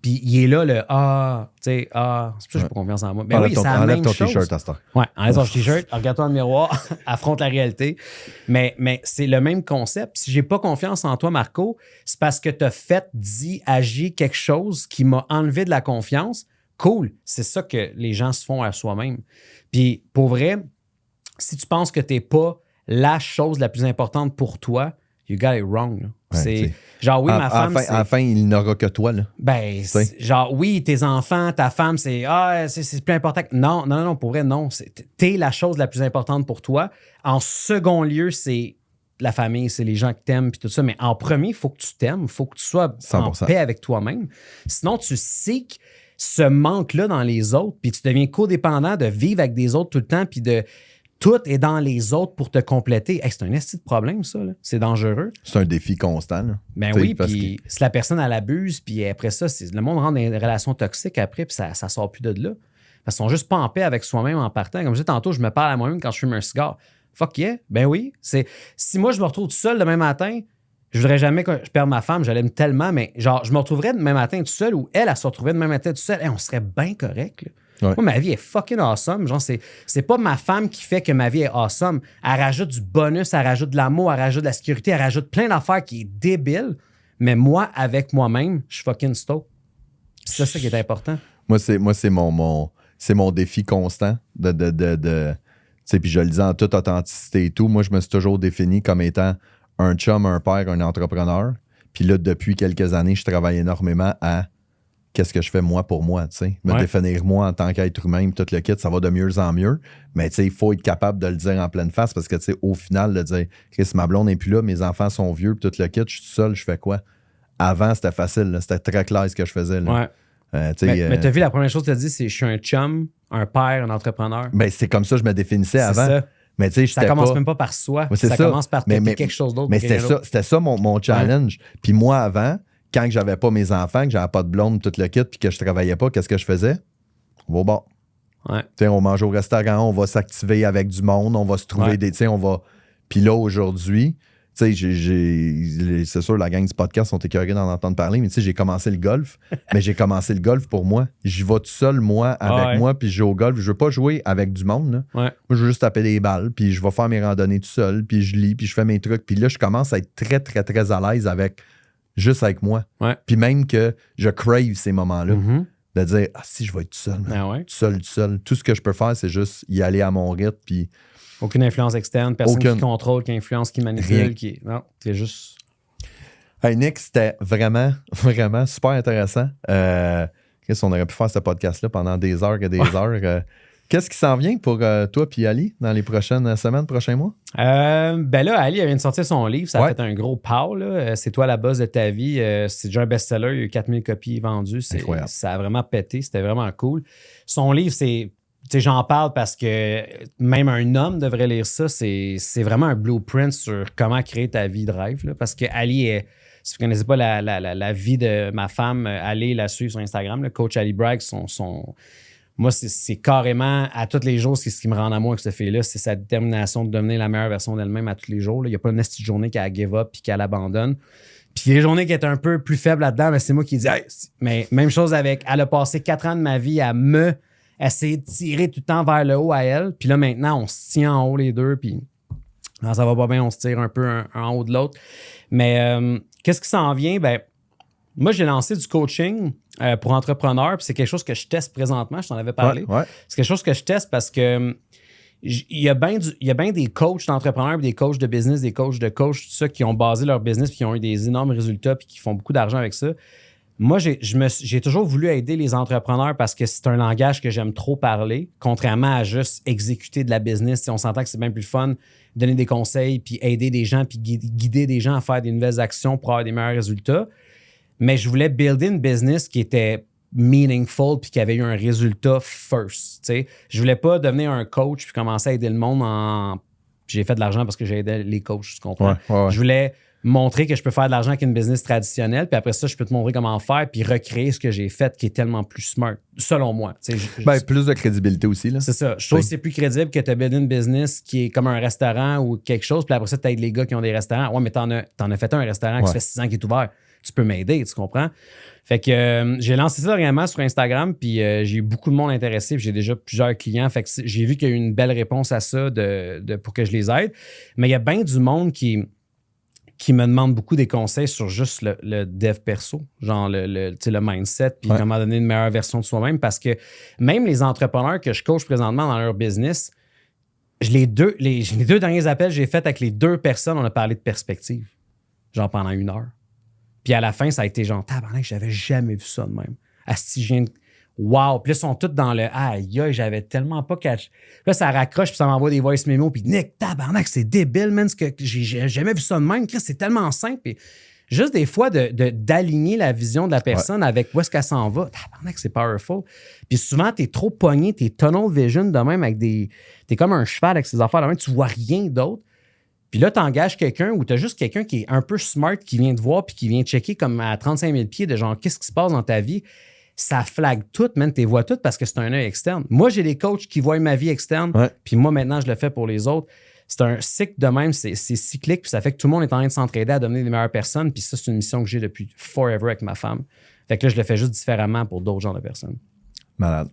B: Puis il est là, tu sais, c'est pour ça que j'ai pas confiance en moi. Mais oui, c'est la même chose.
A: Enlève ton t-shirt à ce temps.
B: Ouais, enlève ton t-shirt, regarde-toi dans le miroir, affronte la réalité. Mais c'est le même concept. Si j'ai pas confiance en toi, Marco, c'est parce que tu as fait, dit, agi quelque chose qui m'a enlevé de la confiance. Cool. C'est ça que les gens se font à soi-même. Puis pour vrai, si tu penses que tu n'es pas la chose la plus importante pour toi, you got it wrong. C'est genre, oui, ma femme.
A: Enfin, il n'aura que toi. Là.
B: Ben, genre, oui, tes enfants, ta femme, c'est plus important. Non, pour vrai, non. T'es la chose la plus importante pour toi. En second lieu, c'est la famille, c'est les gens que t'aimes, puis tout ça. Mais en premier, il faut que tu t'aimes, il faut que tu sois 100%. En paix avec toi-même. Sinon, tu seeks ce manque-là dans les autres, puis tu deviens codépendant de vivre avec des autres tout le temps, puis de. Tout est dans les autres pour te compléter. Hey, c'est un esti de problème, ça. Là. C'est dangereux.
A: C'est un défi constant. Là.
B: Ben oui, puis si la personne, elle abuse, puis après ça, le monde rentre dans des relations toxiques après, puis ça sort plus de là. Parce qu'ils sont juste pas en paix avec soi-même en partant. Comme je disais tantôt, je me parle à moi-même quand je fume un cigare. Fuck yeah, ben oui. Si moi, je me retrouve tout seul demain matin, je voudrais jamais que je perde ma femme, je l'aime tellement, mais genre, je me retrouverais demain matin tout seul ou elle se retrouverait demain matin tout seul. Hey, on serait bien correct, là. Ouais. Moi, ma vie est fucking awesome. Genre, c'est pas ma femme qui fait que ma vie est awesome. Elle rajoute du bonus, elle rajoute de l'amour, elle rajoute de la sécurité, elle rajoute plein d'affaires qui est débile. Mais moi, avec moi-même, je suis fucking stoked. C'est ça qui est important.
A: Moi, c'est mon défi constant de tu sais, puis je le dis en toute authenticité et tout. Moi, je me suis toujours défini comme étant un chum, un père, un entrepreneur. Puis là, depuis quelques années, je travaille énormément à qu'est-ce que je fais moi pour moi, tu sais. Me définir moi en tant qu'être humain, tout le kit, ça va de mieux en mieux. Mais tu sais, il faut être capable de le dire en pleine face parce que, tu sais, au final, de dire, Chris, ma blonde n'est plus là, mes enfants sont vieux, puis tout le kit, je suis seul, je fais quoi? Avant, c'était facile, là, c'était très clair ce que je faisais. Là.
B: Ouais. Mais t'as vu, la première chose que tu as dit, c'est je suis un chum, un père, un entrepreneur.
A: Ben, c'est comme ça que je me définissais avant. Ça. Mais tu sais,
B: ça commence même pas par soi. Ça commence par quelque chose d'autre.
A: Mais c'était ça mon challenge. Puis moi, avant, quand j'avais pas mes enfants, que j'avais pas de blonde, tout le kit, puis que je travaillais pas, qu'est-ce que je faisais? On va au bar. Ouais. On mange au restaurant, on va s'activer avec du monde, on va se trouver des... on va... Puis là, aujourd'hui, c'est sûr, la gang du podcast sont écœurés d'en entendre parler, mais j'ai commencé le golf. Mais j'ai commencé le golf pour moi. J'y vais tout seul, moi, avec moi, puis je joue au golf. Je veux pas jouer avec du monde. Là. Ouais. Moi, je veux juste taper des balles, puis je vais faire mes randonnées tout seul, puis je lis, puis je fais mes trucs. Puis là, je commence à être très, très, très à l'aise juste avec moi. Ouais. Puis même que je crave ces moments-là. Mm-hmm. De dire, si je vais être tout seul, tout seul. Tout ce que je peux faire, c'est juste y aller à mon rythme, puis...
B: Aucune influence externe, personne qui contrôle, qui influence, qui manipule, Non, c'est juste...
A: Hey Nick, c'était vraiment, vraiment super intéressant. On aurait pu faire ce podcast-là pendant des heures et des heures. Qu'est-ce qui s'en vient pour toi et Ali dans les prochaines semaines, prochains mois?
B: Ben là, Ali vient de sortir son livre. Ça a fait un gros pow. Là. C'est toi la boss de ta vie. C'est déjà un best-seller. Il y a eu 4000 copies vendues. Incroyable. Ça a vraiment pété. C'était vraiment cool. Son livre, c'est sais, j'en parle parce que même un homme devrait lire ça. C'est vraiment un blueprint sur comment créer ta vie de rêve. Là, parce que Ali est. Si vous ne connaissez pas la vie de ma femme, allez la suivre sur Instagram. Le coach Ali Bragg, moi, c'est carrément à tous les jours, c'est ce qui me rend en amour avec cette fille-là, c'est sa détermination de devenir la meilleure version d'elle-même à tous les jours. Il n'y a pas une petite journée qu'elle give up puis qu'elle abandonne. Puis les journées qui étaient un peu plus faibles là-dedans, mais c'est moi qui dis hey, mais même chose avec. Elle a passé 4 ans de ma vie à me essayer de tirer tout le temps vers le haut à elle. Puis là, maintenant, on se tient en haut les deux. Puis quand ça va pas bien, on se tire un peu un en haut de l'autre. Mais qu'est-ce qui s'en vient? Ben, moi, j'ai lancé du coaching pour entrepreneurs. Puis c'est quelque chose que je teste présentement. Je t'en avais parlé.
A: Ouais.
B: C'est quelque chose que je teste parce que il y a bien des coachs d'entrepreneurs, des coachs de business, des coachs de coach, tout ça, qui ont basé leur business puis qui ont eu des énormes résultats puis qui font beaucoup d'argent avec ça. Moi, j'ai toujours voulu aider les entrepreneurs parce que c'est un langage que j'aime trop parler, contrairement à juste exécuter de la business. On s'entend que c'est bien plus fun donner des conseils puis aider des gens puis guider des gens à faire des nouvelles actions pour avoir des meilleurs résultats. Mais je voulais builder une business qui était meaningful puis qui avait eu un résultat first. T'sais. Je voulais pas devenir un coach puis commencer à aider le monde en... J'ai fait de l'argent parce que j'ai aidé les coachs, tu comprends?
A: Ouais.
B: Je voulais montrer que je peux faire de l'argent avec une business traditionnelle puis après ça, je peux te montrer comment faire puis recréer ce que j'ai fait qui est tellement plus smart, selon moi.
A: Plus de crédibilité aussi. Là.
B: C'est ça. Je trouve que c'est plus crédible que tu as buildé une business qui est comme un restaurant ou quelque chose puis après ça, tu aides les gars qui ont des restaurants. Ouais, mais t'en as fait un restaurant qui fait 6 ans qui est ouvert. Tu peux m'aider, tu comprends? Fait que j'ai lancé ça dernièrement sur Instagram, puis j'ai eu beaucoup de monde intéressé, puis j'ai déjà plusieurs clients. Fait que j'ai vu qu'il y a eu une belle réponse à ça pour que je les aide. Mais il y a bien du monde qui me demande beaucoup des conseils sur juste le dev perso, genre le mindset, puis comment donner une meilleure version de soi-même. Parce que même les entrepreneurs que je coach présentement dans leur business, les deux derniers appels que j'ai faits avec les 2 personnes, on a parlé de perspective, genre pendant 1 heure. Puis à la fin, ça a été genre, tabarnak, j'avais jamais vu ça de même. Asti, je viens de... Wow! Puis là, ils sont tous dans le aïe, j'avais tellement pas catch. Puis là, ça raccroche, puis ça m'envoie des voice memos. Puis Nick, tabarnak, c'est débile, man. J'ai jamais vu ça de même. Chris, c'est tellement simple. Puis juste des fois, d'aligner la vision de la personne avec où est-ce qu'elle s'en va. Tabarnak, c'est powerful. Puis souvent, t'es trop pogné, t'es tunnel vision de même avec des. T'es comme un cheval avec ses affaires de même, tu vois rien d'autre. Puis là, tu engages quelqu'un ou tu as juste quelqu'un qui est un peu smart, qui vient te voir puis qui vient checker comme à 35 000 pieds de genre, qu'est-ce qui se passe dans ta vie? Ça flague tout, man, tu les vois toutes parce que c'est un œil externe. Moi, j'ai des coachs qui voient ma vie externe, puis moi, maintenant, je le fais pour les autres. C'est un cycle de même, c'est cyclique, puis ça fait que tout le monde est en train de s'entraider à devenir des meilleures personnes, puis ça, c'est une mission que j'ai depuis forever avec ma femme. Fait que là, je le fais juste différemment pour d'autres genres de personnes.
A: Malade.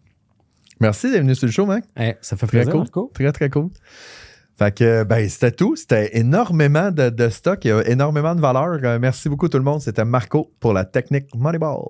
A: Merci d'être venu sur le show, mec.
B: Ça fait plaisir,
A: cool.
B: Marco.
A: Très, très cool. Fait que, c'était tout. C'était énormément de stock. Il y a énormément de valeur. Merci beaucoup tout le monde. C'était Marco pour la technique Moneyball.